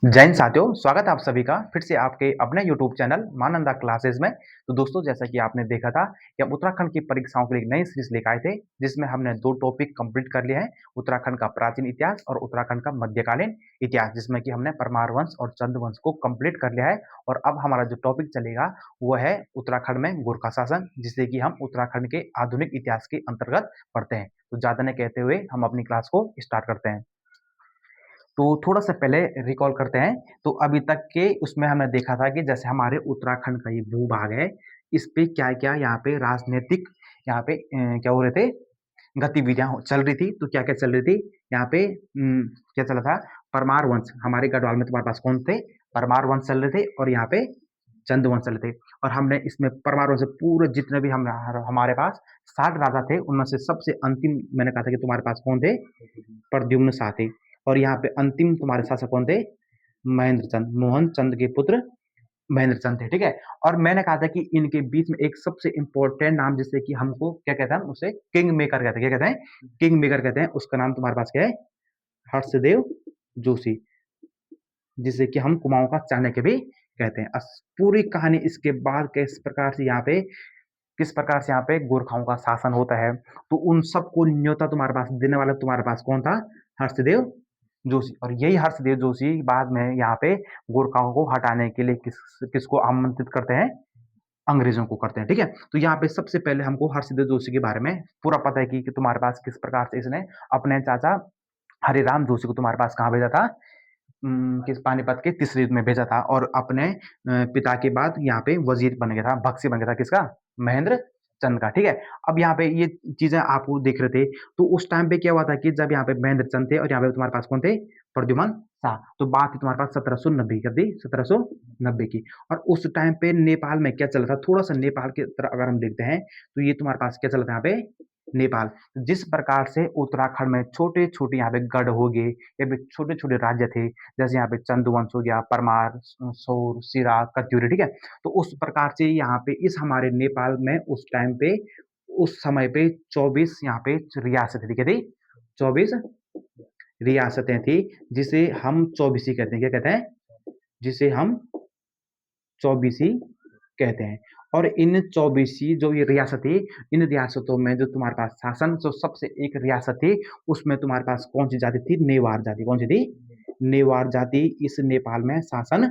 जय हिंद साथियों, स्वागत है आप सभी का फिर से आपके अपने यूट्यूब चैनल मानंदा क्लासेस में। तो दोस्तों, जैसा कि आपने देखा था कि हम उत्तराखंड की परीक्षाओं के लिए एक नई सीरीज लेकर आए थे, जिसमें हमने 2 टॉपिक कंप्लीट कर लिए हैं। उत्तराखंड का प्राचीन इतिहास और उत्तराखंड का मध्यकालीन इतिहास, जिसमें कि हमने परमार वंश और चंद वंश को कंप्लीट कर लिया है। और अब हमारा जो टॉपिक चलेगा वो है उत्तराखंड में गोरखा शासन, जिसे कि हम उत्तराखंड के आधुनिक इतिहास के अंतर्गत पढ़ते हैं। तो ज़्यादा नहीं कहते हुए हम अपनी क्लास को स्टार्ट करते हैं। तो थोड़ा-सा पहले रिकॉल करते हैं, तो अभी तक के उसमें हमने देखा था कि जैसे हमारे उत्तराखंड का ये भू-भाग है, इस पे क्या-क्या यहाँ पे राजनीतिक यहाँ पे क्या हो रहे थे, गतिविधियाँ चल रही थी। तो क्या-क्या चल रही थी? यहाँ पे क्या चल रहा था? परमार वंश, हमारे गढ़वाल में तुम्हारे पास कौन थे? परमार वंश चल रहे थे और यहाँ पे चंद वंश चल रहे थे। और हमने इसमें परमार वंश से पूरे जितने भी हमारे पास 60 राजा थे, उनमें से सबसे अंतिम मैंने कहा था कि तुम्हारे पास कौन थे? प्रद्युम्न शाह थे। और यहाँ पे अंतिम तुम्हारे शासक कौन थे? महेंद्र चंद, मोहन चंद के पुत्र महेंद्र चंद थे, ठीक है? और मैंने कहा था कि इनके बीच में एक सबसे इम्पोर्टेंट नाम, जिसे कि हमको क्या कहते हैं, उसे किंग मेकर कहते हैं। क्या कहते हैं? किंग मेकर कहते हैं। उसका नाम तुम्हारे पास क्या है? हर्षदेव जोशी, जिसे कि हम कुमाऊं का चाणक्य भी कहते हैं। पूरी कहानी इसके बाद किस प्रकार से यहाँ पे गोरखाओं का शासन होता है, तो उन सबको न्योता तुम्हारे पास देने वाला तुम्हारे पास कौन था? हर्षदेव जोशी। और यही हर्षदेव जोशी बाद में यहाँ पे गोरखाओं को हटाने के लिए किसको आमंत्रित करते हैं? अंग्रेजों को करते हैं, ठीक है? तो यहाँ पे सबसे पहले हमको हर्षदेव जोशी के बारे में पूरा पता है कि तुम्हारे पास किस प्रकार से इसने अपने चाचा हरिराम जोशी को तुम्हारे पास कहाँ भेजा था? किस पानीपत के तीसरे युद्ध में भेजा था। और अपने पिता के बाद यहाँ पे वजीर बन गया था, बख्शी बन गया था किसका? महेंद्र चंद का, ठीक है? अब यहाँ पे ये चीजें आप देख रहे थे, तो उस टाइम पे क्या हुआ था कि जब यहाँ पे महेंद्र चंद थे और यहाँ पे तुम्हारे पास कौन थे? प्रद्युमन शाह। तो बात थी तुम्हारे पास 1790 कर दी, 1790 की। और उस टाइम पे नेपाल में क्या चल रहा था? थोड़ा सा नेपाल की तरफ अगर हम देखते हैं, तो ये तुम्हारे पास क्या चल रहा था यहाँ पे? नेपाल। जिस प्रकार से उत्तराखंड में छोटे-छोटे यहाँ पे गढ़ हो गए, या फिर छोटे-छोटे राज्य थे, जैसे यहाँ पे चंदवंश हो गया, परमार, सौर, सिरा, कत्यूरी, ठीक है? तो उस प्रकार से यहाँ पे इस हमारे नेपाल में उस टाइम पे, उस समय पे 24 यहाँ पे रियासतें थी। क्या थी? 24 रियासतें थी, जिसे हम चौबीसी कहते हैं। क्या कहते हैं? जिसे हम चौबीसी कहते हैं। और इन चौबीसी जो ये रियासत थी, इन रियासतों में जो तुम्हारे पास शासन, जो सबसे एक रियासत थी, उसमें तुम्हारे पास कौन सी जाति थी? नेवार जाति। कौन सी थी? नेवार जाति इस नेपाल में शासन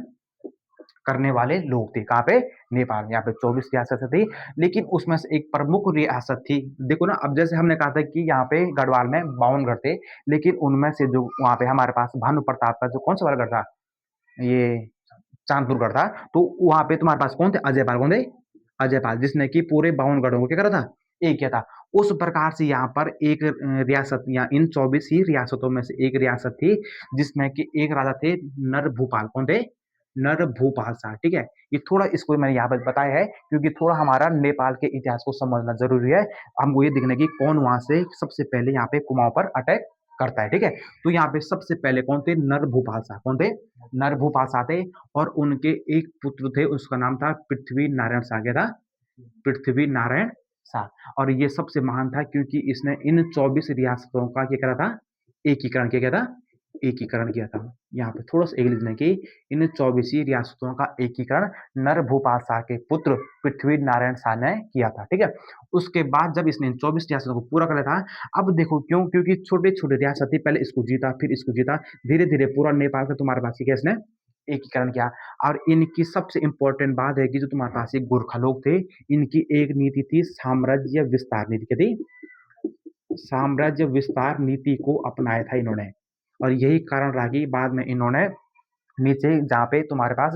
करने वाले लोग थे। कहाँ पे? नेपाल। यहाँ पे 24 रियासत थी, लेकिन उसमें से एक प्रमुख रियासत थी। देखो ना, अब जैसे हमने कहा था कि यहाँ पे गढ़वाल में 52 गढ़ थे, लेकिन उनमें से जो वहाँ पे हमारे पास भानु प्रताप का जो कौन सा वाला गढ़ था? ये चांदपुर गढ़ था। तो वहाँ पे तुम्हारे पास कौन थे? अजयपाल। कौन थे? अजयपाल, जिसने कि पूरे 52 गढ़ों को क्या करा था? एक किया था। उस प्रकार से यहाँ पर एक रियासत, या इन 24 ही रियासतों में से एक रियासत थी, जिसमें कि एक राजा थे नरभूपाल। कौन थे? नरभूपाल शाह, ठीक है? ये थोड़ा इसको मैंने यहाँ पर बताया है क्योंकि थोड़ा हमारा नेपाल के इतिहास को समझना जरूरी है। हमको ये देखना कि कौन वहां से सबसे पहले यहाँ पे कुमाऊं पर अटैक करता है, ठीक है? तो यहाँ पे सबसे पहले कौन थे? नरभूपाल शाह। कौन थे? नरभूपाल शाह थे। और उनके एक पुत्र थे, उसका नाम था पृथ्वी नारायण शाह। क्या था? पृथ्वी नारायण शाह। और ये सबसे महान था क्योंकि इसने इन 24 रियासतों का क्या करा था? एकीकरण किया था। एकीकरण किया था। यहाँ पे थोड़ा सा एक लिखना कि इन 24 रियासतों का एकीकरण नरभूपाल शाह के पुत्र पृथ्वी नारायण शाह ने किया था, ठीक है? उसके बाद जब इसने इन 24 रियासतों को पूरा कर लिया था, अब देखो क्यों? क्योंकि छोटे-छोटे रियासत थी, पहले इसको जीता, फिर इसको जीता, धीरे-धीरे पूरा नेपाल का तुम्हारे पास क्या इसने एकीकरण किया। और इनकी सबसे इम्पोर्टेंट बात है कि जो तुम्हारे पास ये गोरखा लोग थे, इनकी एक नीति थी साम्राज्य विस्तार नीति। क्या थी? साम्राज्य विस्तार नीति को अपनाया था इन्होंने। और यही कारण रहा कि बाद में इन्होंने नीचे जहाँ पे तुम्हारे पास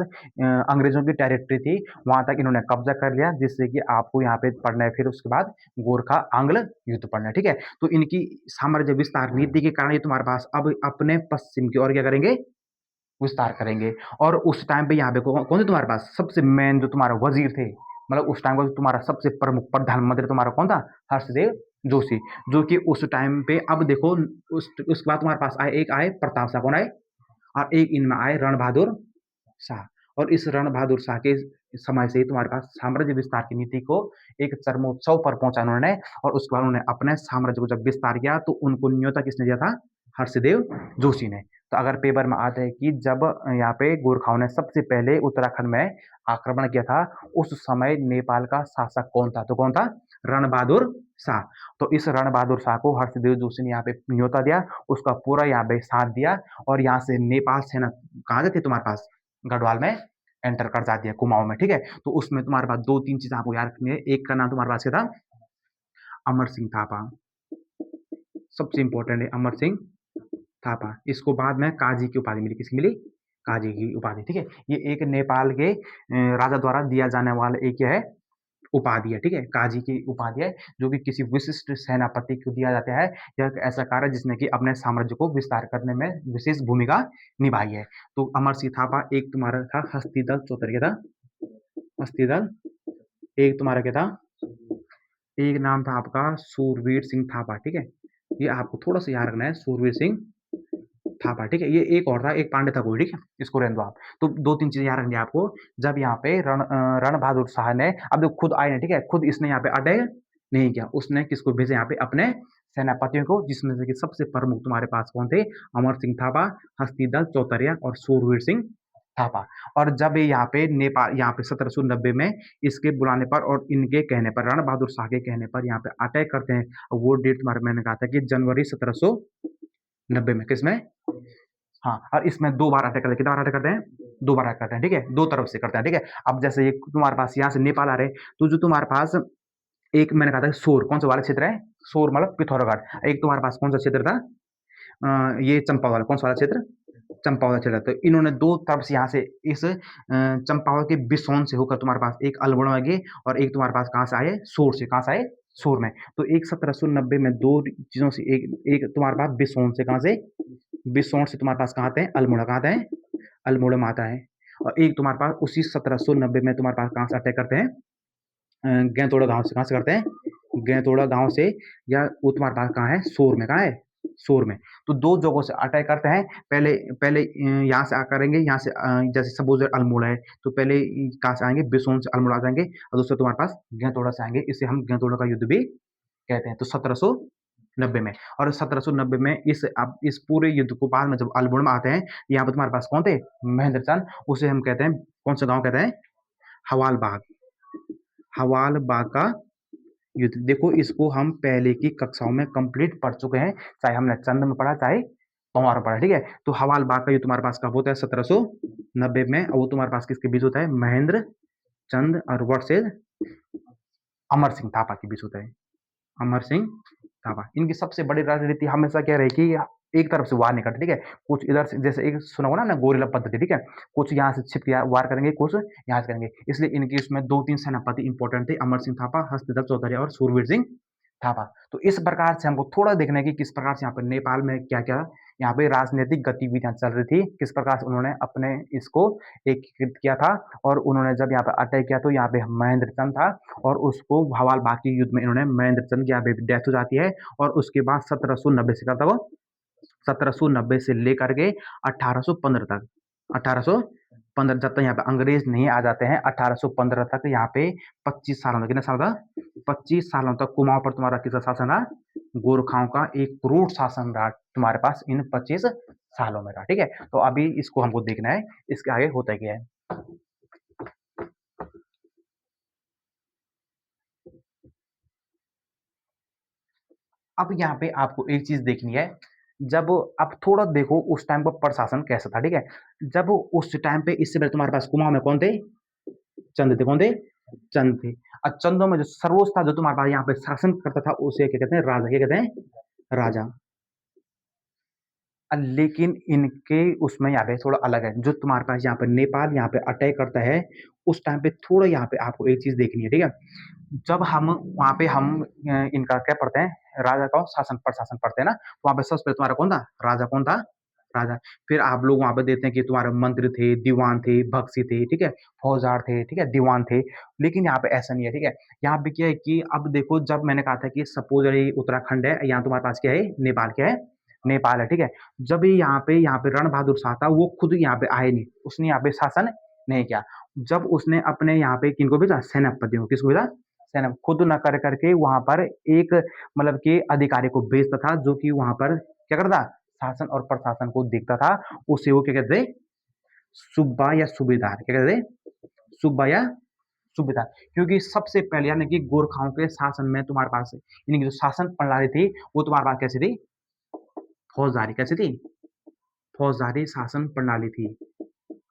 अंग्रेजों की टेरिटरी थी, वहां तक इन्होंने कब्जा कर लिया, जिससे कि आपको यहाँ पे पढ़ना है फिर उसके बाद गोरखा आंग्ल युद्ध पढ़ना है, ठीक है? तो इनकी साम्राज्य विस्तार नीति के कारण ये तुम्हारे पास अब अपने पश्चिम की ओर क्या करेंगे? विस्तार करेंगे। और उस टाइम पे यहाँ पे कौन थे तुम्हारे पास? सबसे मेन जो तुम्हारा वजीर थे, मतलब उस टाइम का तुम्हारा सबसे प्रमुख प्रधानमंत्री तुम्हारा कौन था? हर्षदेव जोशी। जो कि उस टाइम पे, अब देखो, उसके बाद तुम्हारे पास आए, एक आए प्रताप शाह। कौन आए? और एक इनमें आए रण बहादुर शाह। और इस रण बहादुर शाह के समय से ही तुम्हारे पास साम्राज्य विस्तार की नीति को एक चरमोत्सव पर पहुंचा उन्होंने। और उसके बाद उन्होंने अपने साम्राज्य को जब विस्तार किया, तो उनको न्योता किसने दिया था? हर्षदेव जोशी ने। तो अगर पेपर में आता है कि जब यहाँ पे गोरखाओं ने सबसे पहले उत्तराखंड में आक्रमण किया था, उस समय नेपाल का शासक कौन था? तो कौन था? रण बहादुर शाह। तो इस रण बहादुर शाह को हर्षदेव जोशी ने यहाँ पे न्योता दिया, उसका पूरा यहाँ पे साथ दिया और यहाँ से नेपाल सेना कहाँ जाती है तुम्हारे पास? गढ़वाल में एंटर कर जाती है, कुमाऊं में, ठीक है। तो उसमें तुम्हारे पास दो तीन चीजें आपको याद रखनी है। एक का नाम तुम्हारे पास क्या था? अमर सिंह थापा, सबसे इंपॉर्टेंट है अमर सिंह थापा। इसको बाद में काजी की उपाधि मिली। किसकी मिली? काजी की उपाधि, ठीक है। ये एक नेपाल के राजा द्वारा दिया जाने वाला एक है उपाधि है, ठीक है। काजी की उपाधि है जो कि किसी विशिष्ट सेनापति को दिया जाता है। यह एक ऐसा कार्य जिसने कि अपने साम्राज्य को विस्तार करने में विशेष भूमिका निभाई है। तो अमर सिंह थापा एक तुम्हारा था हस्तिदल चौधरी था, हस्तिदल। एक तुम्हारा क्या था? एक नाम था आपका सूरवीर सिंह थापा, ठीक है। ये आपको थोड़ा सा याद रखना है, सूरवीर सिंह थापा, ठीक है। ये एक और था, एक पांडे था कोई, ठीक है। इसको रहने दो आप। तो दो तीन चीजें याद रखनी है आपको। जब यहाँ पे रण बहादुर शाह ने, अब देखो खुद आए, ठीक है, खुद इसने यहाँ पे अटैक नहीं किया, उसने किसको भेजा यहाँ पे? अपने सेनापतियों को, जिसमें से कि सबसे प्रमुख तुम्हारे पास कौन थे? अमर सिंह थापा, हस्तिदल चौतरिया और सूरवीर सिंह थापा। और जब यहाँ पे नेपाल, यहाँ पे 1790 में इसके बुलाने पर और इनके कहने पर, रण बहादुर शाह के कहने पर यहाँ पे अटैक करते हैं। वो डेट तुम्हारे मैंने कहा था कि जनवरी 1790 में। किसमें? हाँ, और इसमें दो बार अटैक करते हैं। कितना बार अटैक करते हैं? दो बार अटैक करते हैं, ठीक है। दो तरफ से करते हैं, ठीक है। अब जैसे ये तुम्हारे पास यहाँ से नेपाल आ रहे हैं, तो जो तुम्हारे पास एक मैंने कहा था सोर, कौन सा वाला क्षेत्र है? सोर मतलब पिथौरागढ़। एक तुम्हारे पास कौन सा क्षेत्र था? ये चंपावत। कौन सा वाला क्षेत्र? चंपावत क्षेत्र। तो इन्होंने दो तरफ से यहाँ से इस चंपावत के बिसौन से होकर तुम्हारे पास एक अल्मोड़ा में गए और एक तुम्हारे पास कहाँ से आए? सोर से। कहाँ से आए? सोर में। तो एक 1790 में दो चीजों से, एक तुम्हारे पास बिसौन से, कहाँ से? बिसौन से तुम्हारे पास कहाँ आते हैं? अल्मोड़ा। कहाँ आता है? अल्मोड़ा में आता है। और एक तुम्हारे पास उसी 1790 में तुम्हारे पास कहाँ से अटैक करते हैं? गैतोड़ा गांव से। कहाँ से करते हैं? गैतोड़ा गांव से। या वो तुम्हारे पास कहाँ है? सोर में। कहाँ है? सोर में। तो दो जगहों से अटैक करते हैं। पहले पहले यहाँ से करेंगे, यहाँ से जैसे सपोज अल्मोड़ा है, तो पहले कहाँ से आएंगे? बिसौन से अल्मोड़ा जाएंगे और दूसरे तुम्हारे पास गैतोड़ा से आएंगे। इसे हम गैतोड़ा का युद्ध भी कहते हैं। तो 1790 में, और 1790 में इस पूरे युद्ध को बाद में जब अल्मोड़ा में आते हैं, यहाँ पर तुम्हारे पास कौन थे? महेंद्र चंद। उसे हम कहते हैं, कौन सा गांव कहते हैं? हवालबाग। हवालबाग का युद्ध। देखो इसको हम पहले की कक्षाओं में कंप्लीट पढ़ चुके हैं, चाहे हमने चंद में पढ़ा, चाहे पंवार में पढ़ा, ठीक है। तो हवालबाग का युद्ध तुम्हारे पास कब होता है? 1790 में। और वो तुम्हारे पास किसके बीच होता है? महेंद्र चंद और वर्सेज अमर सिंह थापा के बीच होता है। अमर सिंह थापा। इनकी सबसे बड़ी रणनीति हमेशा क्या रही कि एक तरफ से वार नहीं करते, ठीक है। कुछ इधर से, जैसे एक सुना होगा ना गोरिल्ला पद्धति, ठीक है। कुछ यहाँ से छिप के वार करेंगे, कुछ यहाँ से करेंगे। इसलिए इनकी उसमें दो तीन सेनापति इंपॉर्टेंट थे, अमर सिंह थापा, हस्तिदल चौधरी और सूरवीर सिंह थापा। तो इस प्रकार से हमको थोड़ा देखना है कि किस प्रकार से यहाँ पर नेपाल में क्या क्या यहाँ पे राजनीतिक गतिविधियां चल रही थी, किस प्रकार से उन्होंने अपने इसको एकीकृत किया था। और उन्होंने जब यहाँ पे अटैक किया तो यहाँ पे महेंद्र चंद था और उसको हवालबाग के युद्ध में इन्होंने महेंद्र चंद की यहाँ पे डेथ हो जाती है। और उसके बाद 1790 से करता वो 1790 से लेकर के 1815 तक, 1815 जब तक यहाँ पे अंग्रेज नहीं आ जाते हैं, 1815 तक यहाँ पे 25 सालों तक, कितने साल का? 25 सालों तक कुमाऊं पर तुम्हारा किसका शासन रहा? गोरखाओं का एक क्रूर शासन रहा तुम्हारे पास इन 25 सालों में रहा, ठीक है। तो अभी इसको हमको देखना है, इसके आगे होता क्या है। अब यहाँ पे आपको एक चीज देखनी है। जब आप थोड़ा देखो उस टाइम का प्रशासन कैसा था, ठीक है। जब उस टाइम पे, इससे पहले तुम्हारे पास कुमाऊं में कौन थे? चंद थे। कौन थे? चंद थे। और चंदों में जो सर्वोच्च था, जो तुम्हारे पास यहाँ पे शासन करता था, उसे क्या कहते हैं? राजा। क्या कहते हैं? राजा। लेकिन इनके उसमें यहाँ पे थोड़ा अलग है। जो तुम्हारे पास यहाँ पे नेपाल यहाँ पे अटैक करता है, उस टाइम पे थोड़ा यहाँ पे आपको एक चीज देखनी है, ठीक है। जब हम वहां पे हम इनका क्या पढ़ते हैं? राजा का शासन प्रशासन पढ़ते हैं ना, तो वहां पे सबसे पहले तुम्हारा कौन था? राजा। कौन था? राजा। फिर आप लोग वहां पे देते हैं कि तुम्हारे मंत्री थे, दीवान थे, बख्शी थे, ठीक है, फौजदार थे, ठीक है, दीवान थे। लेकिन यहाँ पे ऐसा नहीं है, ठीक है। यहाँ पे क्या है कि अब देखो, जब मैंने कहा था कि सपोज ये उत्तराखंड है, यहाँ तुम्हारे पास क्या है? नेपाल। क्या है? नेपाल है, ठीक है। जब यहाँ पे रण बहादुर शाह था, वो खुद यहाँ पे आए नहीं, उसने यहाँ पे शासन नहीं किया। जब उसने अपने यहाँ पे किनको भेजा? सेनापतियों को। किसको भेजा? सेना। खुद न कर करके वहां पर एक मतलब कि अधिकारी को भेजता था, जो कि वहां पर क्या करता? शासन और प्रशासन को देखता था उसे वो क्या कहते थे, सूबा या सूबेदार, क्या कहते थे, सूबा या सूबेदार। क्योंकि सबसे पहले यानी कि गोरखाओं के शासन में तुम्हारे पास यानी कि जो शासन प्रणाली थी वो तुम्हारे पास कैसी थी, फौजदारी, कैसी थी, फौजदारी शासन प्रणाली थी।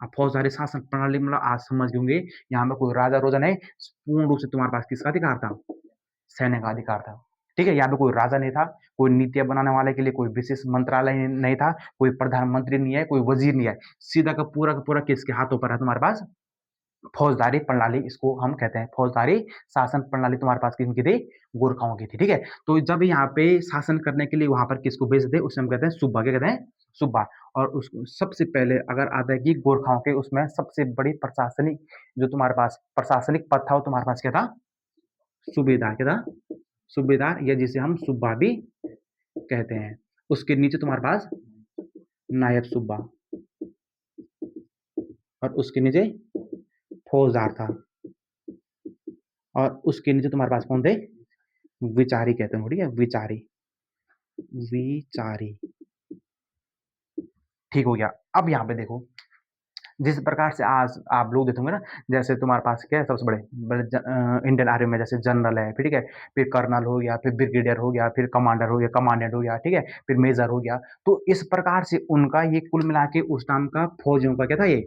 अब फौजदारी शासन प्रणाली मतलब आज समझ गए होंगे, यहाँ पे कोई राजा रोजा नहीं, पूर्ण रूप से तुम्हारे पास किसका अधिकार था, सैन्य का अधिकार था। ठीक है, यहाँ पे कोई राजा नहीं था, कोई नीतियां बनाने वाले के लिए कोई विशेष मंत्रालय नहीं था, कोई प्रधानमंत्री नहीं है, कोई वजीर नहीं है, सीधा का पूरा किसके हाथों पर है, तुम्हारे पास फौजदारी प्रणाली, इसको हम कहते हैं फौजदारी शासन प्रणाली तुम्हारे पास किनकी थी, गोरखाओं की थी। ठीक है, तो जब यहाँ पे शासन करने के लिए वहां पर किसको भेजते उसे हम कहते हैं सूबा, क्या कहते हैं, सूबा। और उस सबसे पहले अगर आता है कि गोरखाओं के उसमें सबसे बड़ी प्रशासनिक जो तुम्हारे पास प्रशासनिक पद था वो तुम्हारे पास क्या था, सूबेदार, क्या था, सूबेदार, या जिसे हम सूबा भी कहते हैं। उसके नीचे तुम्हारे पास नायब सूबा और उसके नीचे फौजदार था और उसके नीचे तुम्हारे पास कौन थे, विचारी कहते हैं, ठीक है, विचारी, विचारी। ठीक हो गया। अब यहाँ पे देखो जिस प्रकार से आज आप लोग देखोगे ना, जैसे तुम्हारे पास क्या है सबसे बड़े इंडियन आर्मी में जैसे जनरल है, फिर ठीक है, फिर कर्नल हो गया, फिर ब्रिगेडियर हो गया, फिर कमांडर हो गया, कमांडेंट हो गया, ठीक है, फिर मेजर हो गया। तो इस प्रकार से उनका ये कुल मिला के उस टाइम का फौजियों का क्या था, ये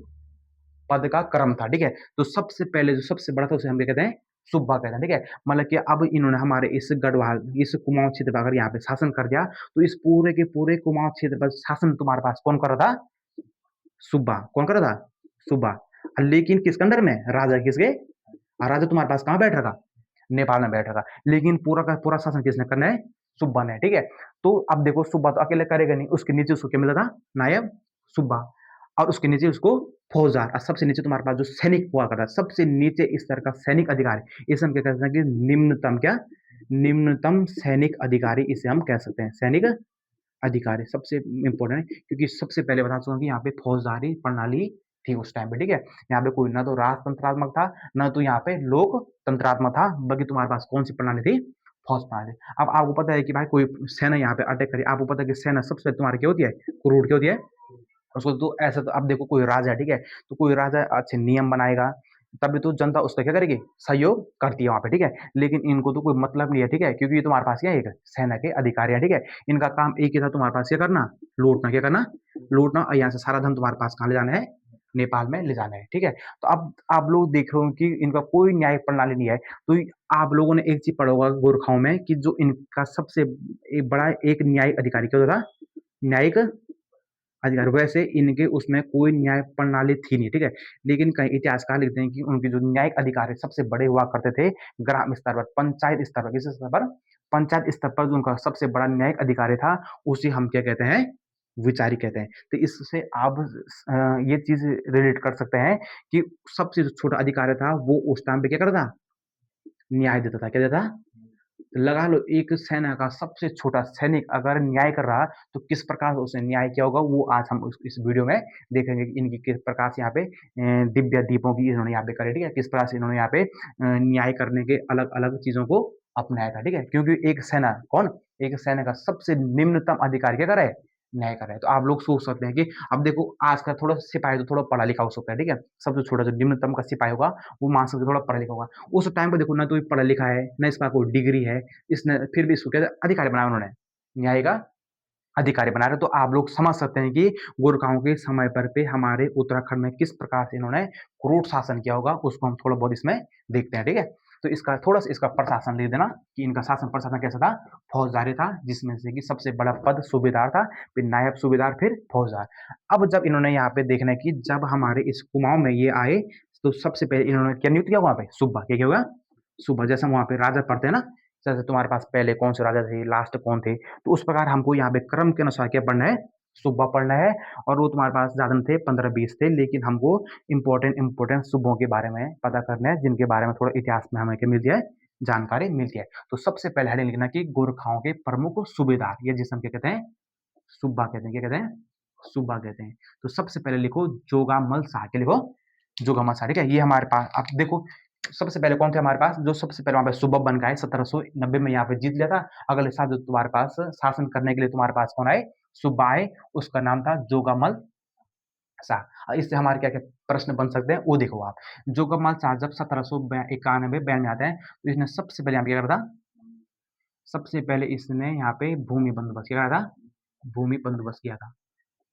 पद का क्रम था। ठीक है, तो सबसे पहले जो सबसे बड़ा था उसे हम क्या कहते हैं, सुब्बा कहते हैं। ठीक है, मतलब कि अब इन्होंने हमारे इस गढ़वाल इस कुमाऊं क्षेत्र पर अगर यहाँ पे शासन कर दिया तो इस पूरे के पूरे कुमाऊं क्षेत्र पर शासन तुम्हारे पास कौन कर रहा था, सुब्बा, कौन कर रहा था, सुब्बा। लेकिन किसके अंदर में, राजा किसके, राजा तुम्हारे पास कहाँ बैठ रखा, नेपाल में बैठ रखा, लेकिन पूरा का पूरा शासन किसने करना है, सुब्बा ने। ठीक है, तो अब देखो सुब्बा तो अकेले करेगा नहीं, उसके नीचे उसको क्या मिलता था, नायब सुब्बा, और उसके नीचे उसको फौजदार, और सबसे नीचे तुम्हारे पास जो सैनिक हुआ करता है, सबसे नीचे स्तर का सैनिक अधिकारी, इसे हम क्या कहते हैं कि निम्नतम, क्या, निम्नतम सैनिक अधिकारी, इसे हम कह सकते हैं सैनिक अधिकारी। सबसे इंपॉर्टेंट है क्योंकि सबसे पहले बता चुका कि यहाँ पे फौजदारी प्रणाली थी उस टाइम पे। ठीक है, यहाँ पे कोई ना तो राजतंत्रात्मक था ना तो यहाँ पे लोकतंत्रात्मक था, बल्कि तुम्हारे पास कौन सी प्रणाली थी, फौज प्रणाली। अब आपको पता है कि भाई कोई सेना यहाँ पे अटैक करी, आपको पता है कि सेना सबसे तुम्हारी क्या होती है, क्रूर क्या होती है, उसको तो ऐसा तो अब देखो कोई राजा है, ठीक है, तो कोई राजा अच्छे नियम बनाएगा तभी तो जनता उसका क्या करेगी, सहयोग करती है वहां पे। ठीक है, लेकिन इनको तो कोई मतलब नहीं है, ठीक है, क्योंकि ये तुम्हारे पास क्या है, एक सेना के अधिकारी है। ठीक है, इनका काम एक ही था, तुम्हारे पास क्या करना, लूटना, क्या करना, लूटना, और यहाँ से सारा धन तुम्हारे पास कहाँ ले जाना है, नेपाल में ले जाना है। ठीक है, तो अब आप लोग देख रहे हो कि इनका कोई न्यायिक प्रणाली नहीं है। तो आप लोगों ने एक चीज पढ़ा होगा गोरखाओं में कि जो इनका सबसे एक बड़ा एक न्यायिक अधिकारी क्या होता था, न्यायिक अधिकार, वैसे इनके उसमें कोई न्याय प्रणाली थी नहीं। ठीक है, लेकिन कई इतिहासकार लिखते हैं कि उनके जो न्यायिक अधिकारी सबसे बड़े हुआ करते थे ग्राम स्तर पर, पंचायत स्तर पर, किस स्तर पर, पंचायत स्तर पर जो उनका सबसे बड़ा न्यायिक अधिकारी था उसे हम क्या कहते हैं, विचारी कहते हैं। तो इससे आप ये चीज रिलेट कर सकते हैं कि सबसे जो छोटा अधिकारी था वो उस टाइम पे क्या करता था, न्याय देता था, क्या देता था, लगा लो एक सेना का सबसे छोटा सैनिक अगर न्याय कर रहा तो किस प्रकार से उसने न्याय किया होगा, वो आज हम इस वीडियो में देखेंगे कि इनकी किस प्रकार से यहाँ पे दिव्य दीपों की इन्होंने यहाँ पे करे। ठीक है, किस प्रकार से इन्होंने यहाँ पे न्याय करने के अलग अलग चीजों को अपनाया था। ठीक है, क्योंकि एक सेना कौन, एक सेना का सबसे निम्नतम अधिकारी क्या करे, न्याय कर रहे हैं। तो आप लोग सोच सकते हैं कि अब देखो आज का थोड़ा सिपाही तो थोड़ा पढ़ा लिखा हो सकता है, ठीक है, सबसे छोटा जो निम्नतम का सिपाही होगा वो मान सकते थोड़ा पढ़ा लिखा होगा। उस टाइम पे देखो ना तो पढ़ा लिखा है ना इसका कोई डिग्री है, इसने फिर भी इसको क्या अधिकारी बनाया उन्होंने, न्याय का अधिकारी बना रहे। तो आप लोग समझ सकते हैं कि गोरखाओं के समय पर पे हमारे उत्तराखंड में किस प्रकार से इन्होंने क्रूर शासन किया होगा, उसको हम थोड़ा बहुत इसमें देखते हैं। ठीक है, तो इसका थोड़ा सा इसका प्रशासन लिख देना कि इनका शासन प्रशासन कैसा था, फौजदारी था, जिसमें से कि सबसे बड़ा पद सूबेदार था, फिर नायब सूबेदार, फिर फौजदार। अब जब इन्होंने यहाँ पे देखना है कि जब हमारे इस कुमाऊं में ये आए तो सबसे पहले इन्होंने क्या नियुक्त किया वहां पे, सुब्बा, क्या होगा, सुब्बा। जैसे हम वहां पे राजा पढ़ते हैं ना, जैसे तुम्हारे पास पहले कौन से राजा थे, लास्ट कौन थे, तो उस प्रकार हमको यहाँ पे क्रम के अनुसार क्या पढ़ना है, सुब्बा पढ़ना है। और वो तुम्हारे पास ज्यादा थे 15-20 थे, लेकिन हमको इंपॉर्टेंट सुब्बों के बारे में पता करना है, जिनके बारे में थोड़ा इतिहास में हमें क्या मिलती है, जानकारी मिलती है। तो सबसे पहले हेडिंग लिखना कि गोरखाओं के प्रमुख सूबेदार, ये जिसे हम क्या कहते हैं, सुब्बा कहते हैं, क्या कहते हैं, सुब्बा कहते हैं। तो सबसे पहले लिखो जोगामल शाह, क्या लिखो, जोगामल शाह। ठीक है, ये हमारे पास अब देखो सबसे पहले कौन थे हमारे पास, जो सबसे पहले वहां पे सुबह बन गए 1790 में यहाँ पे जीत लिया था। अगले साल जो तुम्हारे पास शासन करने के लिए तुम्हारे पास कौन आए, सुबाए, उसका नाम था जोगामल शाह। इससे हमारे क्या-क्या प्रश्न बन सकते हैं, वो देखो आप। जोगमाल शाह जब 1791 में आते हैं, तो इसने सबसे पहले यहाँ पे क्या करा था? सबसे पहले इसने यहाँ पे भूमि बंदोबस्त क्या करा था? भूमि बंदोबस्त किया था।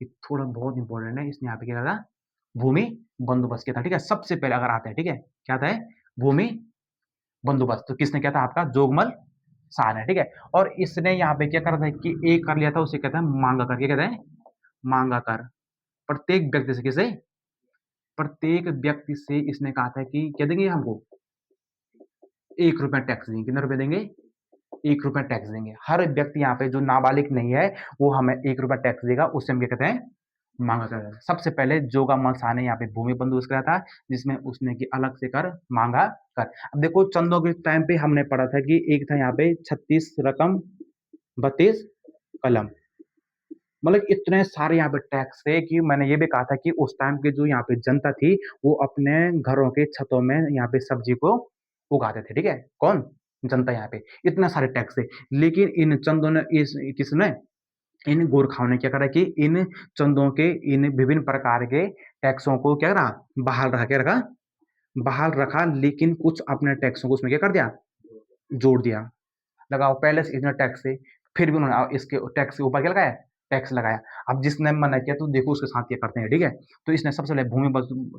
ये थोड़ा बहुत इम्पोर्टेंट है, इसने यहाँ पे क्या करा था? भूमि बंदोबस्त किया था, ठीक है? सबसे पहले अगर आता है, ठीक है? क्या आता है? भूमि बंदोबस्त। तो किसने किया था? आपका जोगमल शाह ने, ठीक है? और इसने यहाँ पे क्या करा था कि एक कर लिया था, उसे कहते हैं मांगा कर। क्या कहते हैं? मांगा कर। प्रत्येक व्यक्ति से किसे? प्रत्येक व्यक्ति से इसने कहा था कि क्या देंगे हमको? ₹1 टैक्स देंगे। कितना रुपए देंगे? ₹1 टैक्स देंगे। हर व्यक्ति यहाँ पे जो नाबालिग नहीं है, वो हमें ₹1 टैक्स देगा, उसे हम क्या कहते हैं? मांगा कर। सबसे पहले जोगामल शाह ने यहाँ पे भूमि बंदोबस्त कराया था, जिसमें उसने कि अलग से कर मांगा कर। अब देखो चंदों के टाइम पे हमने पढ़ा था कि एक था यहाँ पे 36 रकम 32 कलम। मतलब इतने सारे यहाँ पे टैक्स थे कि मैंने ये भी कहा था कि उस टाइम की जो यहाँ पे जनता थी, वो अपने घरों के छतों में यहाँ पे सब्जी को उगाते थे, ठीक है? कौन? जनता यहाँ पे। इतने सारे टैक्स थे। लेकिन इन चंदों ने किसने? इन गोरखाओं ने क्या करा कि इन चंदों के इन विभिन्न प्रकार के टैक्सों को क्या करा? बहाल रखा। क्या रखा? बहाल रखा, लेकिन कुछ अपने टैक्सों को उसमें क्या कर दिया? जोड़ दिया। लगाओ पहले से इतना टैक्स है, फिर भी उन्होंने इसके टैक्स के ऊपर क्या लगाया? टैक्स लगाया। अब जिसने मना किया तो देखो उसके साथ क्या करते हैं, ठीक है? तो इसने सबसे पहले भूमि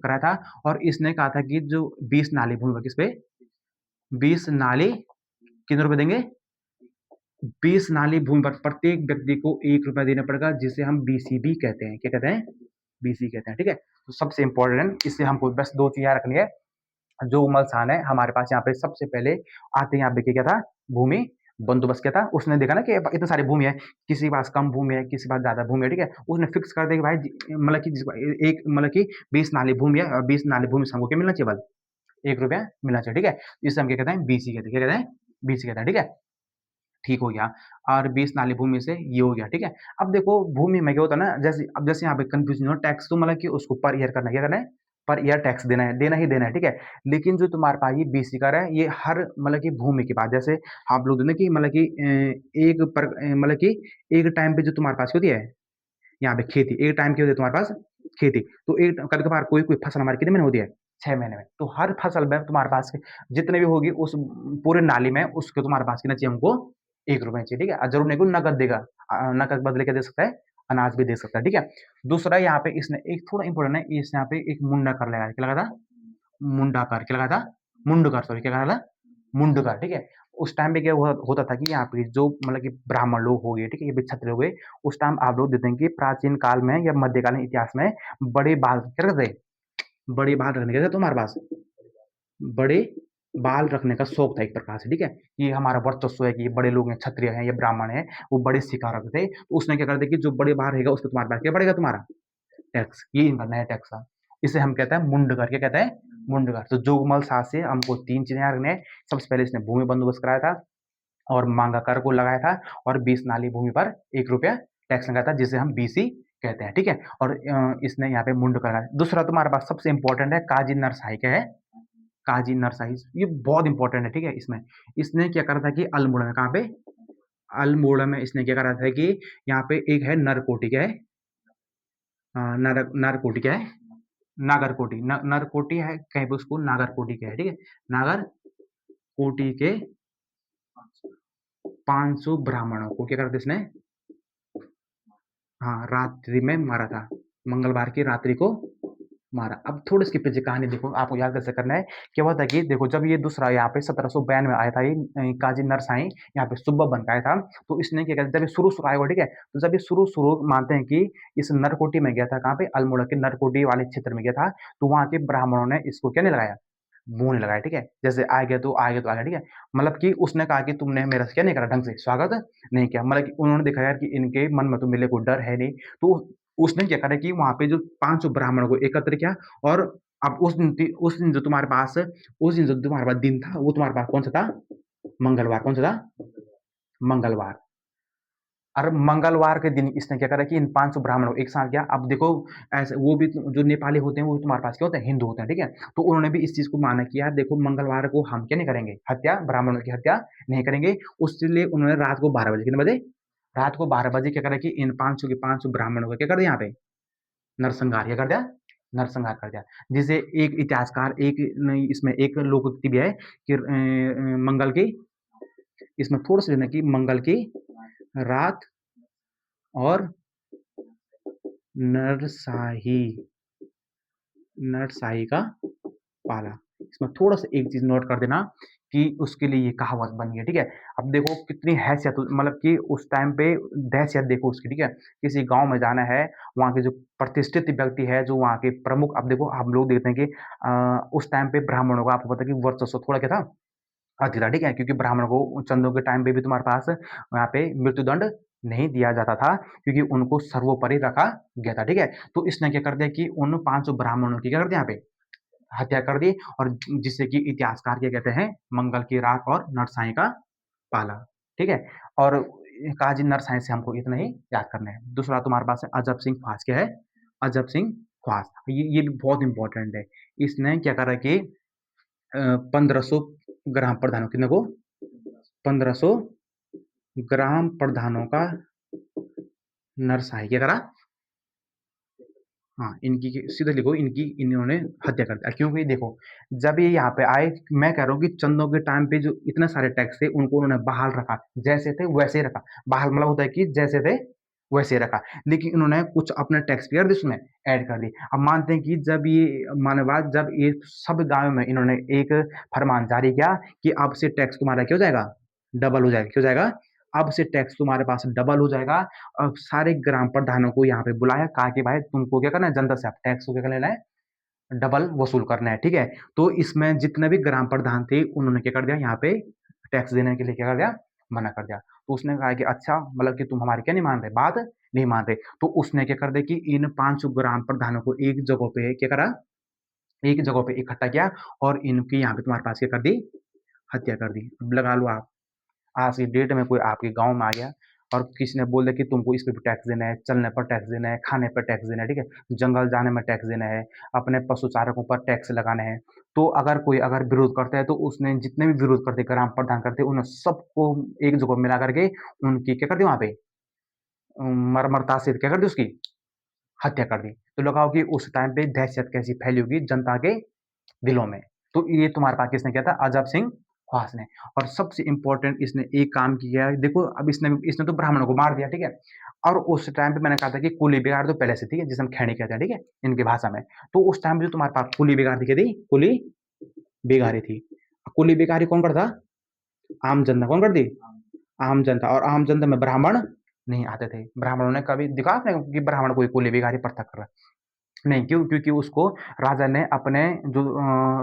कराया था और इसने कहा था कि जो 20 नाली भूमि पर किस पे? 20 नाली कितने रुपए देंगे? 20 नाली भूमि पर प्रत्येक व्यक्ति को ₹1 देना पड़ेगा, जिसे हम बीसीबी कहते हैं। क्या कहते हैं? बीसी कहते हैं, ठीक है? तो सबसे इम्पोर्टेंट इससे हमको बस 2 चीज़ याद रखनी है। जो उमल शाह है हमारे पास यहाँ पे सबसे पहले आते यहाँ पे क्या था? भूमि बंदोबस्त किया था। उसने देखा ना कि इतनी सारी भूमि है, किसी के पास कम भूमि है, किसी के पास ज़्यादा भूमि है, ठीक है? उसने फिक्स कर दिया कि भाई मतलब कि एक मतलब कि 20 नाली भूमि है और 20 नाली भूमि से हमको क्या मिलना चाहिए बल? ₹1 मिलना चाहिए, ठीक है? इसे हम क्या कहते हैं? बीसी कहते हैं। क्या कहते हैं? बीसी कहते हैं, ठीक है? ठीक हो गया और 20 नाली भूमि से ये हो गया, ठीक है? अब देखो भूमि में क्या होता है ना, जैसे यहाँ पे कन्फ्यूजन हो, टैक्स तो मतलब कि उसको पर ईयर करना है, क्या करना है? पर ईयर टैक्स देना ही देना है, ठीक है? लेकिन जो तुम्हारे पास ये बीसी कर है, ये हर मतलब कि भूमि के बाद जैसे आप लोग ना कि मतलब कि मतलब कि एक टाइम पे जो तुम्हारे पास क्या होती है? यहाँ पे खेती, एक टाइम की होती है तुम्हारे पास खेती। तो एक कभी-कभार कोई फसल हमारी कितने महीने होती है? 6 महीने में। तो हर फसल में तुम्हारे पास जितने भी होगी उस पूरे नाली में उसके तुम्हारे पास कितना चाहिए हमको? ₹1 चाहिए, ठीक है? ज़रूर नहीं कि नकद देगा। नकद बदले क्या दे सकता है? अनाज भी दे सकता है, ठीक है? दूसरा यहाँ पे इसने एक थोड़ा इम्पोर्टेंट है, इस यहाँ पे एक मुंडा कर लगाया। क्या लगा था? मुंडा कर। क्या लगा था? मुंडकर सॉरी क्या लगा था? मुंडकर, ठीक है? उस टाइम पे क्या हुआ होता था कि यहाँ पे जो मतलब कि ब्राह्मण लोग हो गए, ठीक है? ये भी क्षत्रिय हो गए, उस टाइम आप लोग देखते हैं कि प्राचीन काल में या मध्यकालीन इतिहास में बड़े बाल क्या करते थे? बड़े बाल रखने का तुम्हारे पास? बड़े बाल रखने का शौक था एक प्रकार से, ठीक है? ये हमारा वर्चस्व है कि ये बड़े लोग हैं, क्षत्रिय हैं या ब्राह्मण हैं, वो बड़े शिकार रखते थे। तो उसने क्या कर दिया कि जो बड़े बाल रहेगा उसपे तुम्हारे पास क्या बढ़ेगा तुम्हारा? टैक्स। ये इनका नया टैक्स था। इसे हम कहते हैं मुंडकर। क्या कहते हैं? मुंडकर। तो जोगमल शाह से हमको 3 चीज़ें याद रखनी है। सबसे पहले इसने भूमि बंदोबस्त कराया था और मांगा कर को लगाया था और 20 नाली भूमि पर ₹1 टैक्स लगाया था, जिसे हम बीसी कहते हैं, ठीक है? और इसने यहाँ पे मुंडकर लगाया। दूसरा तुम्हारे पास सबसे इम्पोर्टेंट है काजी नरशाही। क्या है? काजी नरशाही। ये बहुत इम्पोर्टेंट है, ठीक है इसमें। इसने क्या करा था कि अल्मोड़ा में कहाँ पे? अल्मोड़ा में इसने क्या करा था कि यहाँ पे एक है नरकोटी। क्या है? नरकोटी क्या है? नागरकोटी। नरकोटी है, कहीं पे उसको नागरकोटी कहा है, ठीक है? नागरकोटी के 500 ब्राह्मणों को क्या करा था इसने? हाँ, रात्रि में मारा था। मंगलवार की रात्रि को मारा। अब थोड़ी इसके पीछे कहानी देखो, आपको याद कैसे करना है। क्या हुआ था कि देखो जब ये दूसरा यहाँ पे 1792 में आया था ये काजी नरसाई यहाँ पे सुब्बा बन के आया था, तो इसने क्या किया जब ये शुरू-शुरू आया हुआ ठीक है? तो जब ये शुरू-शुरू मानते हैं कि इस नरकोटी में गया था, कहाँ पे? अल्मोड़ा के नरकोटी वाले क्षेत्र में गया था, तो वहाँ के ब्राह्मणों ने इसको क्या नहीं लगाया? मुँह नहीं लगाया, ठीक है? जैसे आ गया तो आ गया तो आ गया, ठीक है? मतलब कि उसने कहा कि तुमने मेरा क्या नहीं करा ढंग से स्वागत नहीं किया। मतलब कि उन्होंने देखा यार कि इनके मन में तो मेरे को डर है नहीं, तो उसने क्या करा कि वहाँ पे जो 500 ब्राह्मणों को एकत्र किया और अब उस दिन जो तुम्हारे पास दिन था, वो तुम्हारे पास कौन-सा था? मंगलवार। कौन-सा था? मंगलवार। और मंगलवार के दिन इसने क्या करा कि इन 500 ब्राह्मणों को एक साथ किया। अब देखो ऐसे वो भी जो नेपाली होते हैं, वो तुम्हारे पास क्या होते हैं? हिंदू होते हैं, ठीक है? तो उन्होंने भी इस चीज़ को माना कि यार देखो मंगलवार को हम क्या नहीं करेंगे? हत्या, ब्राह्मणों की हत्या नहीं करेंगे। उसके लिए उन्होंने रात को 12 बजे कितने बजे? रात को 12 बजे क्या करा कि इन 500 के 500 ब्राह्मणों का क्या कर दिया यहाँ पे नरसंहार, क्या कर दिया नरसंहार कर दिया। जिसे एक इतिहासकार एक नहीं इसमें एक लोकोक्ति भी है कि मंगल की इसमें थोड़ा सा लेना कि मंगल की रात और नरसाही नरसाही का पाला। इसमें थोड़ा-सा एक चीज़ नोट कर देना कि उसके लिए ये कहावत बनी है, ठीक है? अब देखो कितनी हैसियत मतलब कि उस टाइम पे दहशत देखो उसकी, ठीक है? किसी गाँव में जाना है, वहाँ के जो प्रतिष्ठित व्यक्ति है, जो वहाँ के प्रमुख अब देखो हम लोग देखते हैं कि उस टाइम पे ब्राह्मणों का आपको पता है कि वर्चस्व थोड़ा क्या था? अधिक था, ठीक है? क्योंकि ब्राह्मणों को चंदों के टाइम पे भी तुम्हारे पास वहाँ पे मृत्युदंड नहीं दिया जाता था, क्योंकि उनको सर्वोपरि रखा गया था, ठीक है? तो इसने क्या कर दिया कि उन 500 ब्राह्मणों की क्या कर दिया यहाँ पे हत्या कर दी और जिससे कि इतिहासकार क्या कहते हैं मंगल की रात और नरसाई का पाला, ठीक है? और काजी नरसाई से हमको इतना ही याद करना है। दूसरा तुम्हारे पास है अजब सिंह ख्वास, क्या है? अजब सिंह ख्वास, ये भी बहुत इंपॉर्टेंट है। इसने क्या करा कि 1500 ग्राम प्रधानों कितने को 1500 ग्राम प्रधानों का नरसाई क्या करा हाँ, इनकी सीधे लिखो इनकी इन्होंने हत्या कर दिया क्योंकि देखो जब ये यहाँ पे आए मैं कह रहा हूँ कि चंदों के टाइम पे जो इतने सारे टैक्स थे उनको उन्होंने बहाल रखा जैसे थे वैसे ही रखा बहाल मतलब होता है कि जैसे थे वैसे ही रखा लेकिन इन्होंने कुछ अपने टैक्स पेयर भी उसमें ऐड कर दी अब मानते हैं कि जब ये मानववाद जब ये सब गाँव में इन्होंने एक फरमान जारी किया कि अब से टैक्स तुम्हारा क्या हो जाएगा डबल हो जाएगा क्यों जाएगा अब से टैक्स तुम्हारे पास डबल हो जाएगा अब सारे ग्राम प्रधानों को यहाँ पे बुलाया कहा कि भाई तुमको क्या करना है जनता से आप टैक्स को क्या कर लेना है डबल वसूल करना है ठीक है तो इसमें जितने भी ग्राम प्रधान थे उन्होंने क्या कर दिया यहाँ पे टैक्स देने के लिए क्या कर दिया मना कर दिया तो उसने कहा कि अच्छा मतलब कि तुम हमारी क्या नहीं मान रहे बात नहीं मान रहे तो उसने क्या कर दिया कि इन 500 ग्राम प्रधानों को एक जगह पे क्या करा एक जगह पे इकट्ठा किया और इनकी यहाँ पे तुम्हारे पास क्या कर दी हत्या कर दी अब लगा लो आप आज की डेट में कोई आपके गाँव में आ गया और किसी ने बोल दिया कि तुमको इस पे भी टैक्स देना है, चलने पर टैक्स देना है, खाने पर टैक्स देना है, ठीक है? जंगल जाने में टैक्स देना है, अपने पशु चारकों पर टैक्स लगाने हैं। तो अगर कोई अगर विरोध करता है तो उसने जितने भी विरोध करते ग्राम प्रधान करते उन सबको एक जगह मिला करके उनकी क्या कर दी वहाँ पे मर्मरता से क्या कर दी उसकी हत्या कर दी। तो लगाओ कि उस टाइम पे दहशत कैसी फैली होगी जनता के दिलों में। तो ये तुम्हारे पास किसने किया था? अजब सिंह ख्वास ने। और सबसे इम्पोर्टेंट इसने एक काम किया है, देखो अब इसने तो ब्राह्मणों को मार दिया, ठीक है? और उस टाइम पे मैंने कहा था कि कुली बिगाड़ तो पहले से, ठीक है? जिसे हम खैनी कहते हैं, ठीक है? इनकी भाषा में। तो उस टाइम पे जो तुम्हारे पास कुली बिगाड़ी थी, कुली बिगाड़ी थी। कुली बिगाड़ी कौन करता? आम जनता कौन करती? आम जनता और आम जनता में ब्राह्मण नहीं आते थे। ब्राह्मणों ने कभी दिखा आपने कि ब्राह्मण कोई कुली बिगाड़ी प्रथा कर रहा है? नहीं, क्यों? क्योंकि उसको राजा ने अपने जो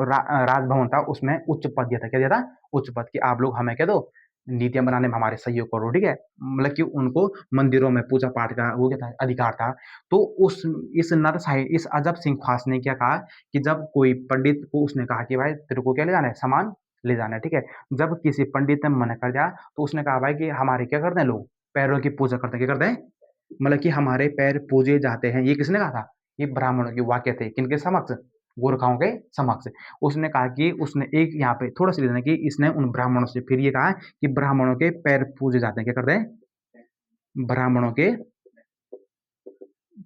राजभवन था उसमें उच्च पद दिया था। क्या दिया था? उच्च पद कि आप लोग हमें क्या दो, नीतियाँ बनाने में हमारे सहयोग करो, ठीक है? मतलब कि उनको मंदिरों में पूजा-पाठ का वो क्या था अधिकार था। तो उस इस नरसाही इस अजब सिंह ख़ास ने क्या कहा कि जब कोई पंडित को उसने कहा कि भाई तेरे को क्या ले जाना है? सामान ले जाना है, ठीक है? जब किसी पंडित ने मना कर दिया तो उसने कहा भाई कि हमारे क्या करते हैं लोग? पैरों की पूजा करते हैं। क्या करते हैं? मतलब कि हमारे पैर पूजे जाते हैं। ये किसने कहा था? ये ब्राह्मणों के वाक्य थे किनके समक्ष गोरखाओं के समक्ष उसने कहा कि उसने एक यहाँ पे थोड़ा सा लेना कि इसने उन ब्राह्मणों से फिर ये कहा कि ब्राह्मणों के पैर पूजे जाते हैं क्या करते हैं ब्राह्मणों के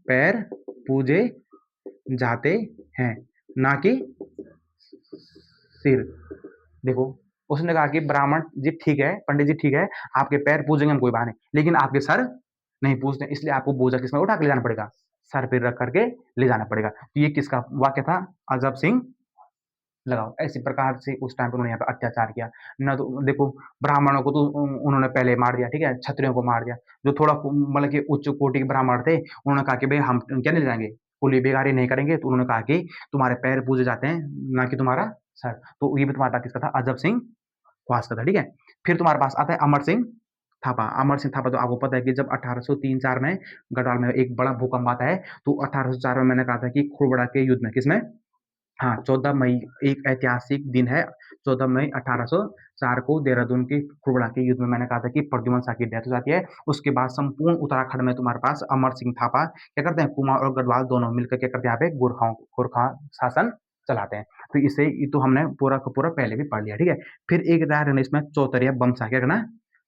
पैर पूजे जाते हैं ना कि सिर देखो उसने कहा कि ब्राह्मण जी ठीक है पंडित जी ठीक है आपके पैर पूजेंगे हम कोई बात नहीं लेकिन आपके सर नहीं पूछते इसलिए आपको बोझा किसमें उठा के ले जाना पड़ेगा सर पे रख करके ले जाना पड़ेगा तो ये किसका वाक्य था अजब सिंह लगाओ ऐसी प्रकार से उस टाइम पे उन्होंने यहाँ पे अत्याचार किया न तो देखो ब्राह्मणों को तो उन्होंने पहले मार दिया ठीक है क्षत्रियों को मार दिया जो थोड़ा मतलब कि उच्च कोटि के ब्राह्मण थे उन्होंने कहा कि भाई हम क्या नहीं जाएंगे कुली बेगारी नहीं करेंगे तो उन्होंने कहा कि तुम्हारे पैर पूजे जाते हैं ना कि तुम्हारा सर तो ये भी तुम्हारे पास किसका था अजब सिंह ख्वास का था ठीक है फिर तुम्हारे पास आता है अमर सिंह थापा अमर सिंह थापा तो आपको पता है कि जब 1803-4 में गढ़वाल में एक बड़ा भूकंप आता है तो 1804 में मैंने कहा था कि खुड़बड़ा के युद्ध में किसमें हाँ 14 मई एक ऐतिहासिक दिन है 14 मई 1804 को देहरादून के खुड़बड़ा के युद्ध में मैंने कहा था कि प्रद्युमन शाह की डेथ हो जाती है उसके बाद संपूर्ण उत्तराखंड में तुम्हारे पास अमर सिंह थापा क्या करते हैं कुमार और गढ़वाल दोनों मिलकर क्या करते हैं यहाँ पे गोरखा शासन चलाते हैं तो इसे ये तो हमने पूरा का पूरा पहले भी पढ़ लिया ठीक है फिर एक रहा इसमें चौतरिया बमसा क्या करना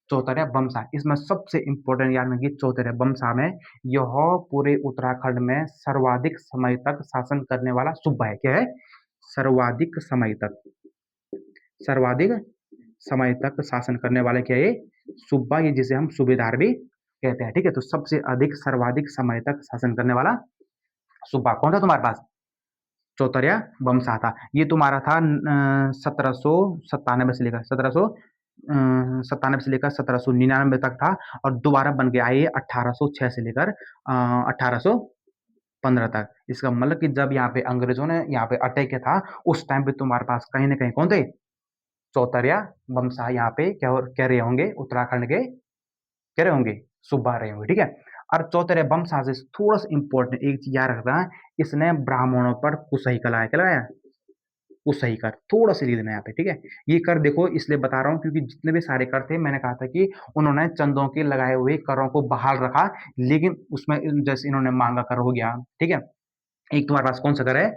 चौतरिया बमसा, इसमें सबसे इम्पोर्टेंट याद रखिए चौतरिया बमसा में यह पूरे उत्तराखंड में सर्वाधिक समय तक शासन करने वाला सूबा है। क्या है? सर्वाधिक समय तक, सर्वाधिक समय तक शासन करने वाले क्या है? सूबा, ये जिसे हम सूबेदार भी कहते हैं। ठीक है, तो सबसे अधिक सर्वाधिक समय तक शासन करने वाला सूबा कौन था तुम्हारे पास? चौतरिया बमसा था। ये तुम्हारा था 1797 से लेकर 1799 तक था, और दोबारा बन गया ये 1806 से लेकर 1815 तक। इसका मतलब कि जब यहाँ पे अंग्रेजों ने यहाँ पे अटैक किया था, उस टाइम पे तुम्हारे पास कहीं ना कहीं कौन थे? चौतरिया बमसा यहाँ पे क्या कह रहे होंगे? उत्तराखंड के कह रहे होंगे, सूबा रहे होंगे। ठीक है, और चौतरिया बमसा से थोड़ा सा इंपॉर्टेंट एक चीज याद रखना, इसने ब्राह्मणों पर कुसही का लगाया। क्या लगाया? कुसही कर। थोड़ा सा लिख देना यहाँ पे। ठीक है, ये कर देखो इसलिए बता रहा हूँ क्योंकि जितने भी सारे कर थे, मैंने कहा था कि उन्होंने चंदों के लगाए हुए करों को बहाल रखा, लेकिन उसमें जैसे इन्होंने मांगा कर हो गया। ठीक है, एक तुम्हारे पास कौन सा कर है?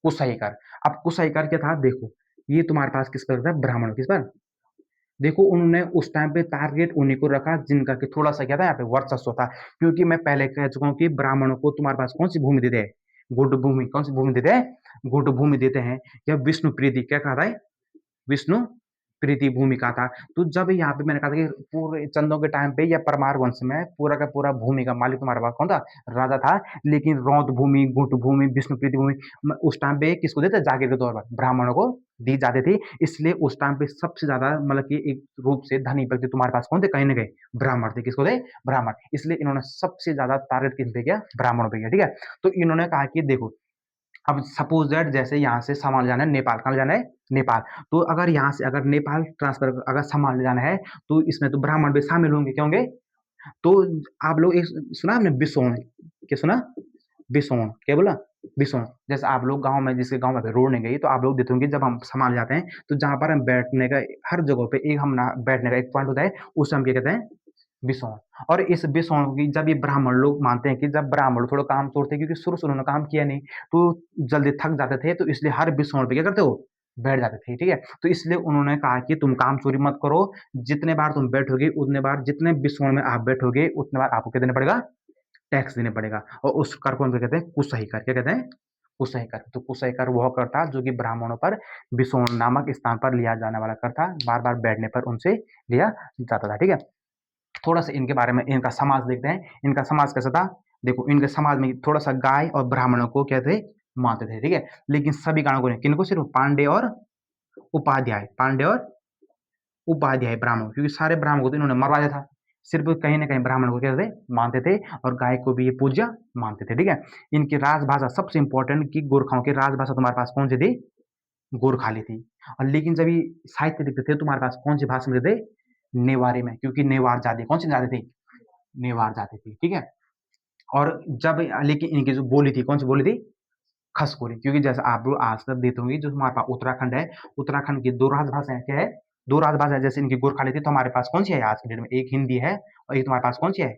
कुसही कर। अब कुसही कर क्या था देखो, ये तुम्हारे पास किस पर था? ब्राह्मणों। किस पर? देखो उन्होंने उस टाइम पे टारगेट उन्हीं को रखा जिनका कि थोड़ा सा क्या था यहाँ पे वर्चस्व था, क्योंकि मैं पहले कह चुका हूँ कि ब्राह्मणों को तुम्हारे पास कौन सी भूमि देते हैं? गुड भूमि। कौन सी भूमि देते हैं? गुड भूमि देते हैं। या विष्णु प्रीति क्या कहा था? विष्णु प्रीति भूमिका था। तो जब यहाँ पे मैंने कहा था कि पूरे चंदों के टाइम पे या परमार वंश में पूरा का पूरा भूमि का मालिक तुम्हारे पास कौन था? राजा था। लेकिन रौद भूमि, गुट भूमि, विष्णु प्रीति भूमि उस टाइम पे किसको देते? जागीर के तौर पर ब्राह्मणों को दी जाती थी। इसलिए उस टाइम पे सबसे ज्यादा मतलब कि एक रूप से धनी व्यक्ति तुम्हारे पास कौन थे? कहीं ना कहीं ब्राह्मण थे। किसको थे? ब्राह्मण। इसलिए इन्होंने सबसे ज्यादा टारगेट किस पे किया? ब्राह्मणों पे किया। ठीक है, तो इन्होंने कहा कि देखो अब सपोज दैट जैसे यहाँ से सामान जाना है नेपाल, कहाँ जाना है? नेपाल। तो अगर यहाँ से अगर नेपाल ट्रांसफर अगर सामान ले जाना है, तो इसमें तो ब्राह्मण भी शामिल होंगे। क्या होंगे? तो आप लोग एक सुना आपने बिसोण? क्या सुना? बिसोण क्या बोला? बिसोण। जैसे आप लोग गांव में, जिसके गांव में रोड नहीं गई, तो आप लोग देखते होंगे जब हम सामान ले जाते हैं तो जहां पर हम बैठने का, हर जगह पे एक हम ना बैठने का एक पॉइंट होता है, उसे हम क्या कहते हैं? बिसौन। और इस बिसौन की जब ये ब्राह्मण लोग मानते हैं कि जब ब्राह्मण थोड़ा काम छोड़ते हैं, क्योंकि शुरू से उन्होंने काम किया नहीं, तो जल्दी थक जाते थे, तो इसलिए हर बिसौन पे क्या करते हो? बैठ जाते थे। ठीक है, तो इसलिए उन्होंने कहा कि तुम काम चोरी मत करो, जितने बार तुम बैठोगे उतने बार, जितने बिसौन में आप बैठोगे उतने बार आपको क्या देना पड़ेगा? टैक्स देना पड़ेगा। और उस कर को हम क्या कहते हैं? कुसही कर। क्या कहते हैं? कुसही कर। तो कुसही कर वह कर था जो कि ब्राह्मणों पर बिसौन नामक स्थान पर लिया जाने वाला कर था, बार बार बैठने पर उनसे लिया जाता था। ठीक है, थोड़ा सा इनके बारे में, इनका समाज देखते हैं। इनका समाज कैसा था? देखो इनके समाज में थोड़ा सा गाय और ब्राह्मणों को क्या थे? मानते थे। ठीक है, लेकिन सभी गायों को नहीं, किनको? सिर्फ पांडे और उपाध्याय, पांडे और उपाध्याय ब्राह्मण, क्योंकि सारे ब्राह्मण को तो इन्होंने मरवा दिया था। सिर्फ कहीं ना कहीं ब्राह्मण को क्या थे? मानते थे, और गाय को भी ये पूज्य मानते थे। ठीक है, इनकी राजभाषा सबसे इंपॉर्टेंट की गोरखाओं की राजभाषा तुम्हारे पास कौन सी थी? गोरखाली थी। और लेकिन जब ये साहित्य लिखते थे तुम्हारे पास कौन सी भाषा में लिखते थे? नेवारी में, क्योंकि नेवार जाति कौन सी जाति थी? नेवार जाति थी। ठीक है, और जब लेकिन इनकी जो बोली थी कौन सी बोली थी? खसकोली, क्योंकि जैसे आप लोग आज तक देते होंगे जो हमारे पास उत्तराखंड है, उत्तराखंड की दो राजभाषाएं क्या है? दो राजभाषा, जैसे इनकी गोरखाली थी, तो हमारे पास कौन सी है आज के डेट में? एक हिंदी है, और एक तुम्हारे पास कौन सी है?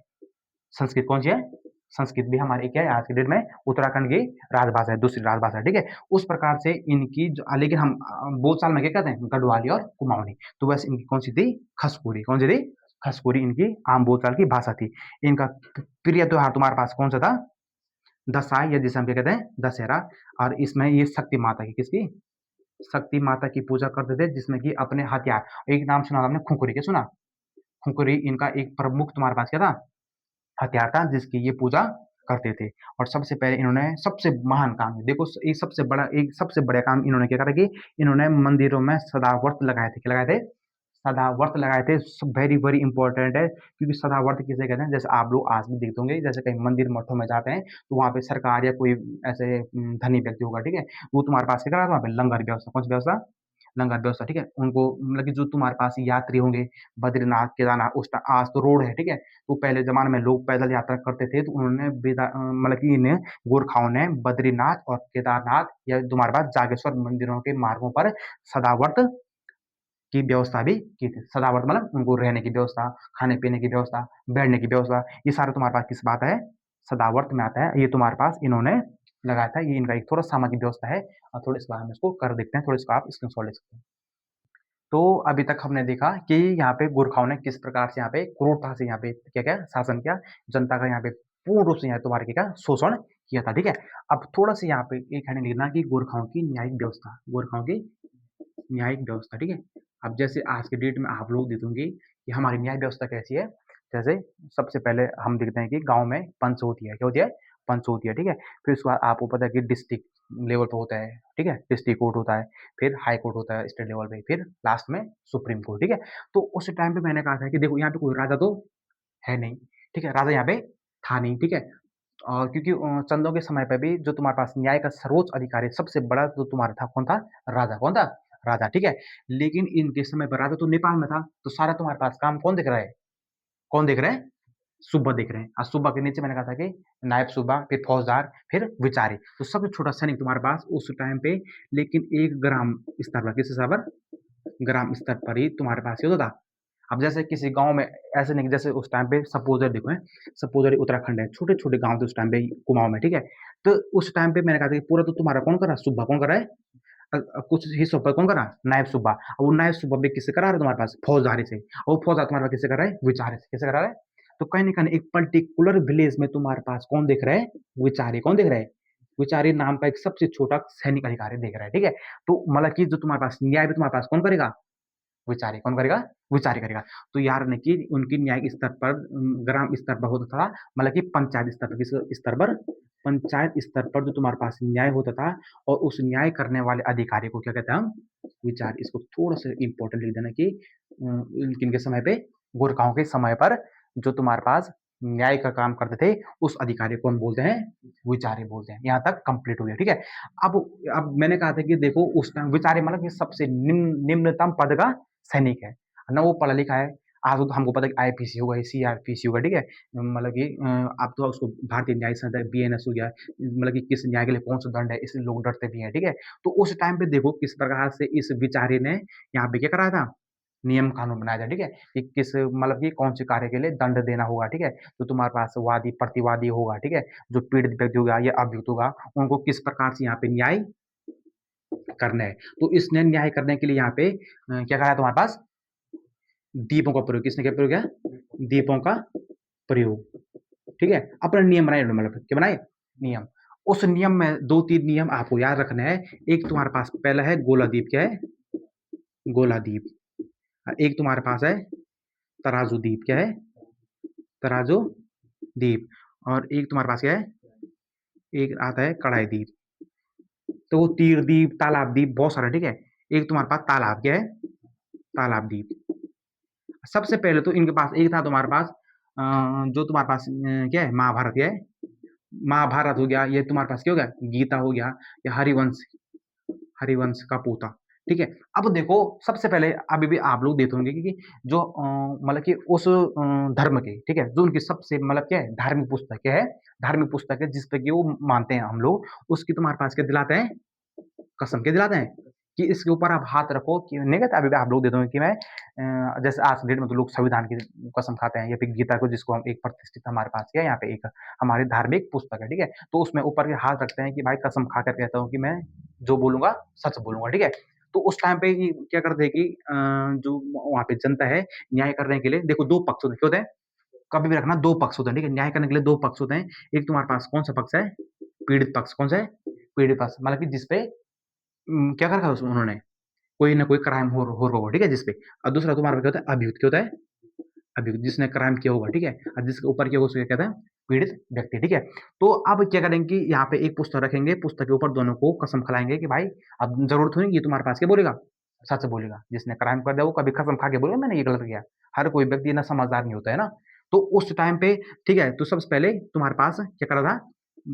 संस्कृत। कौन सी है? संस्कृत भी हमारी क्या है आज के डेट में? उत्तराखंड की राजभाषा है, दूसरी राजभाषा। ठीक है, उस प्रकार से इनकी लेकिन हम बोलचाल में क्या कहते हैं? गढ़वाली और कुमाऊनी। तो वैसे इनकी कौन सी थी? खसकोली। कौन सी थी? खसकोली इनकी आम बोलचाल की भाषा थी। इनका प्रिय त्योहार तुम्हारे पास कौन सा था? दसाई, या जिसे हम क्या कहते हैं? दशहरा। और इसमें ये शक्ति माता की, किसकी? शक्ति माता की पूजा करते थे, जिसमें कि अपने हथियार, एक नाम सुना आपने? खुंखुरी। क्या सुना? खुंखुरी इनका एक प्रमुख तुम्हारे पास क्या था? हथियार था, जिसकी ये पूजा करते थे। और सबसे पहले इन्होंने सबसे महान काम देखो, एक सबसे बड़ा काम इन्होंने क्या करा कि इन्होंने मंदिरों में सदावर्त लगाए थे। क्या लगाए थे? सदावर्त लगाए थे। वेरी वेरी इंपॉर्टेंट है, क्योंकि सदावर्त किसे कहते हैं? जैसे आप लोग आज भी देखते होंगे, जैसे कहीं मंदिर मठों में जाते हैं, तो वहाँ पे सरकार या कोई ऐसे धनी व्यक्ति होगा, ठीक है, वो तुम्हारे पास क्या करा था? वहाँ पे लंगर व्यवस्था। कौन सी व्यवस्था? लंगर व्यवस्था। ठीक है, उनको मतलब कि जो तुम्हारे पास यात्री होंगे बद्रीनाथ, केदारनाथ, उस आज तो रोड है। ठीक है, तो पहले जमाने में लोग पैदल यात्रा करते थे, तो उन्होंने मतलब कि इन्हें गोरखाओं ने बद्रीनाथ और केदारनाथ या तुम्हारे पास जागेश्वर मंदिरों के मार्गों पर सदावर्त की व्यवस्था भी की थी। सदावर्त मतलब उनको रहने की व्यवस्था, खाने पीने की व्यवस्था, बैठने की व्यवस्था, ये सारा तुम्हारे पास किस बात है? सदावर्त में आता है। ये तुम्हारे पास इन्होंने लगाया था। ये इनका एक थोड़ा सामाजिक व्यवस्था है, और थोड़ा इस बारे में इसको कर देखते हैं, थोड़ा इसको आप स्क्रीनशॉट ले सकते हैं। तो अभी तक हमने देखा कि यहाँ पे गोरखाओं ने किस प्रकार से यहाँ पे क्रूरता से यहाँ पे क्या-क्या शासन किया, जनता का यहाँ पे पूर्ण रूप से यहाँ तुम्हारे क्या शोषण किया था, ठीक है? अब थोड़ा-सा यहाँ पे एक हेडिंग लिखना कि गोरखाओं की न्यायिक व्यवस्था, गोरखाओं की न्यायिक व्यवस्था, ठीक है? अब जैसे आज के डेट में आप लोग देखेंगे कि हमारी न्याय व्यवस्था कैसी है? जैसे सबसे पहले हम देखते हैं कि गाँव में पंच होती है, क्या होती है? पंच होती है, ठीक है? फिर उसके बाद आपको पता है कि डिस्ट्रिक्ट लेवल पे होता है, ठीक है? डिस्ट्रिक्ट कोर्ट होता है, फिर हाई कोर्ट होता है स्टेट लेवल पे, फिर लास्ट में सुप्रीम कोर्ट, ठीक है? तो उस टाइम पे मैंने कहा था कि देखो यहाँ पे कोई राजा तो है नहीं, ठीक है? राजा यहाँ पे था नहीं, ठीक है? और क्योंकि चंदों के समय पे भी जो तुम्हारे पास न्याय का सर्वोच्च अधिकारी सबसे बड़ा जो तुम्हारा था कौन था? राजा, कौन था? राजा, ठीक है? लेकिन इनके समय पर राजा तो नेपाल में था, तो सारा तुम्हारे पास काम कौन देख रहा है? कौन देख रहे हैं? सूबा देख रहे हैं। और सूबा के नीचे मैंने कहा था कि नायब सूबा, फिर फौजदार, फिर विचारी। तो सबसे छोटा सैनिक तुम्हारे पास उस टाइम पे लेकिन 1 ग्राम स्तर पर, किस स्तर पर? ग्राम स्तर पर ही तुम्हारे पास ये होता था। अब जैसे किसी गाँव में ऐसे नहीं कि जैसे उस टाइम पे सपोज़ देखो सपोज़ उत्तराखंड है, छोटे-छोटे गाँव थे उस टाइम पे कुमाऊँ में, ठीक है? तो उस टाइम पे मैंने कहा था कि पूरा तो तुम्हारा कौन कर रहा है? सूबा कौन कर रहा है? कुछ हिस्सों पर कौन कर रहा है? नायब सूबा। और वो नायब सूबा भी किससे करा रहा है तुम्हारे पास? फौजदारी से। और वो फौजदार तुम्हारे पास किससे कर रहा है? विचारे से। किससे करा रहा है? तो कहीं न कहीं एक पर्टिकुलर विलेज में तुम्हारे पास कौन देख रहा है? विचारी। कौन देख रहा है? विचारी नाम का एक सबसे छोटा सैनिक अधिकारी देख रहा है, ठीक है? तो मतलब कि जो तुम्हारे पास न्याय भी तुम्हारे पास कौन करेगा? विचारे, कौन करेगा? विचारे करेगा। तो याद रखना कि उनकी न्यायिक स्तर पर ग्राम स्तर पर होता था, मतलब कि पंचायत स्तर पर, किस स्तर पर? पंचायत स्तर पर जो तुम्हारे पास न्याय होता था और उस न्याय करने वाले अधिकारी को क्या कहते हैं हम? विचार। इसको थोड़ा-सा इम्पोर्टेंट लिख देना कि किनके समय पे? गोरखाओं के समय पर जो तुम्हारे पास न्याय का काम करते थे, उस अधिकारी को हम बोलते हैं, विचारे बोलते हैं। यहाँ तक कंप्लीट हो गया, ठीक है? अब अब मैंने कहा था कि देखो उस टाइम विचारे मतलब कि सबसे निम्नतम पद का सैनिक है। ना वो पढ़ा लिखा है, आज तो हमको पता है कि आईपीसी हो गया, सीआरपीसी हो गया, ठीक है? मतलब कि अब तो उसको भारतीय न्याय संहिता बीएनएस हो गया, मतलब कि किस न्याय के लिए कौन-सा दंड है, इसलिए लोग डरते भी हैं, ठीक है? तो उस टाइम पे देखो किस प्रकार से इस विचारे ने यहाँ पे क्या कराया था? नियम कानून बनाया था, ठीक है? कि किस मतलब कि कौन से कार्य के लिए दंड देना होगा, ठीक है? तो तुम्हारे पास वादी, प्रतिवादी होगा, ठीक है? जो पीड़ित व्यक्ति होगा या अभियुक्त होगा, उनको किस प्रकार से यहाँ पे न्याय करना है। तो इसने न्याय करने के लिए यहाँ पे क्या कराया तुम्हारे पास? दीपों का प्रयोग। किसने क्या प्रयोग किया? दीपों का प्रयोग, ठीक है? अपना नियम बनाए इन्होंने, मतलब क्या बनाए? नियम। उस नियम में 2-3 नियम आपको याद रखने हैं। एक तुम्हारे पास पहला है गोलादीप, क्या है? गोलादीप। एक तुम्हारे पास है तराजू दीप, क्या है? तराजू दीप। और एक तुम्हारे पास क्या है? एक आता है कढ़ाई दीप। तो वो तीर दीप, तालाब दीप बहुत सारा, ठीक है? एक तुम्हारे पास तालाब, क्या है? तालाब दीप। सबसे पहले तो इनके पास एक था तुम्हारे पास जो तुम्हारे पास क्या है? महाभारत, क्या है? महाभारत हो गया, ये तुम्हारे पास क्या हो गया? गीता हो गया, या हरिवंश, हरिवंश का पोता, ठीक है? अब देखो सबसे पहले अभी भी आप लोग देखे होंगे कि जो मतलब कि उस धर्म के, ठीक है? जो उनकी सबसे मतलब क्या है? धार्मिक पुस्तक क्या है? धार्मिक पुस्तक है जिस पे कि वो मानते हैं हम लोग, उसकी तुम्हारे पास क्या दिलाते हैं? कसम क्या दिलाते हैं? कि इसके ऊपर आप हाथ रखो कि नहीं कहते अभी भी आप लोग दे दोगे कि मैं जैसे आज की डेट में तो लोग संविधान की कसम खाते हैं या फिर गीता को जिसको हम एक प्रतिष्ठित हमारे पास क्या है यहाँ पे एक हमारी धार्मिक पुस्तक है, ठीक है? तो उसमें ऊपर के हाथ रखते हैं कि भाई कसम खाकर कहता हूँ कि मैं जो बोलूँगा सच बोलूँगा, ठीक है? तो उस टाइम पे ये क्या करते हैं कि जो वहाँ पे जनता है न्याय करने के लिए देखो 2 पक्ष होते हैं, क्या होते हैं? कभी भी रखना 2 पक्ष होते हैं, ठीक है? न्याय करने के लिए 2 पक्ष होते हैं। एक तुम्हारे पास कौन-सा पक्ष है? पीड़ित पक्ष, कौन-सा है? पीड़ित पक्ष मतलब कि जिस पे क्या कर रखा है उसमें उन्होंने? कोई ना कोई क्राइम हो रहा होगा, ठीक है? जिस पे और दूसरा तुम्हारा क्या होता है? अभियुक्त, क्या होता है? अभियुक्त जिसने क्राइम किया होगा, ठीक है? और जिसके ऊपर किया होगा उसे क्या कहते हैं? पीड़ित व्यक्ति, ठीक है? तो अब क्या करेंगे कि यहाँ पे एक पुस्तक रखेंगे, पुस्तक के ऊपर दोनों को कसम खिलाएँगे कि भाई अब ज़रूरत हुई ये तुम्हारे पास क्या बोलेगा? सच बोलेगा। जिसने क्राइम कर दिया वो कभी कसम खा के बोलेगा मैंने ये गलत किया। हर कोई व्यक्ति इतना समझदार नहीं होता है ना? तो उस टाइम पे ठीक है, तो सबसे पहले तुम्हारे पास क्या करा था?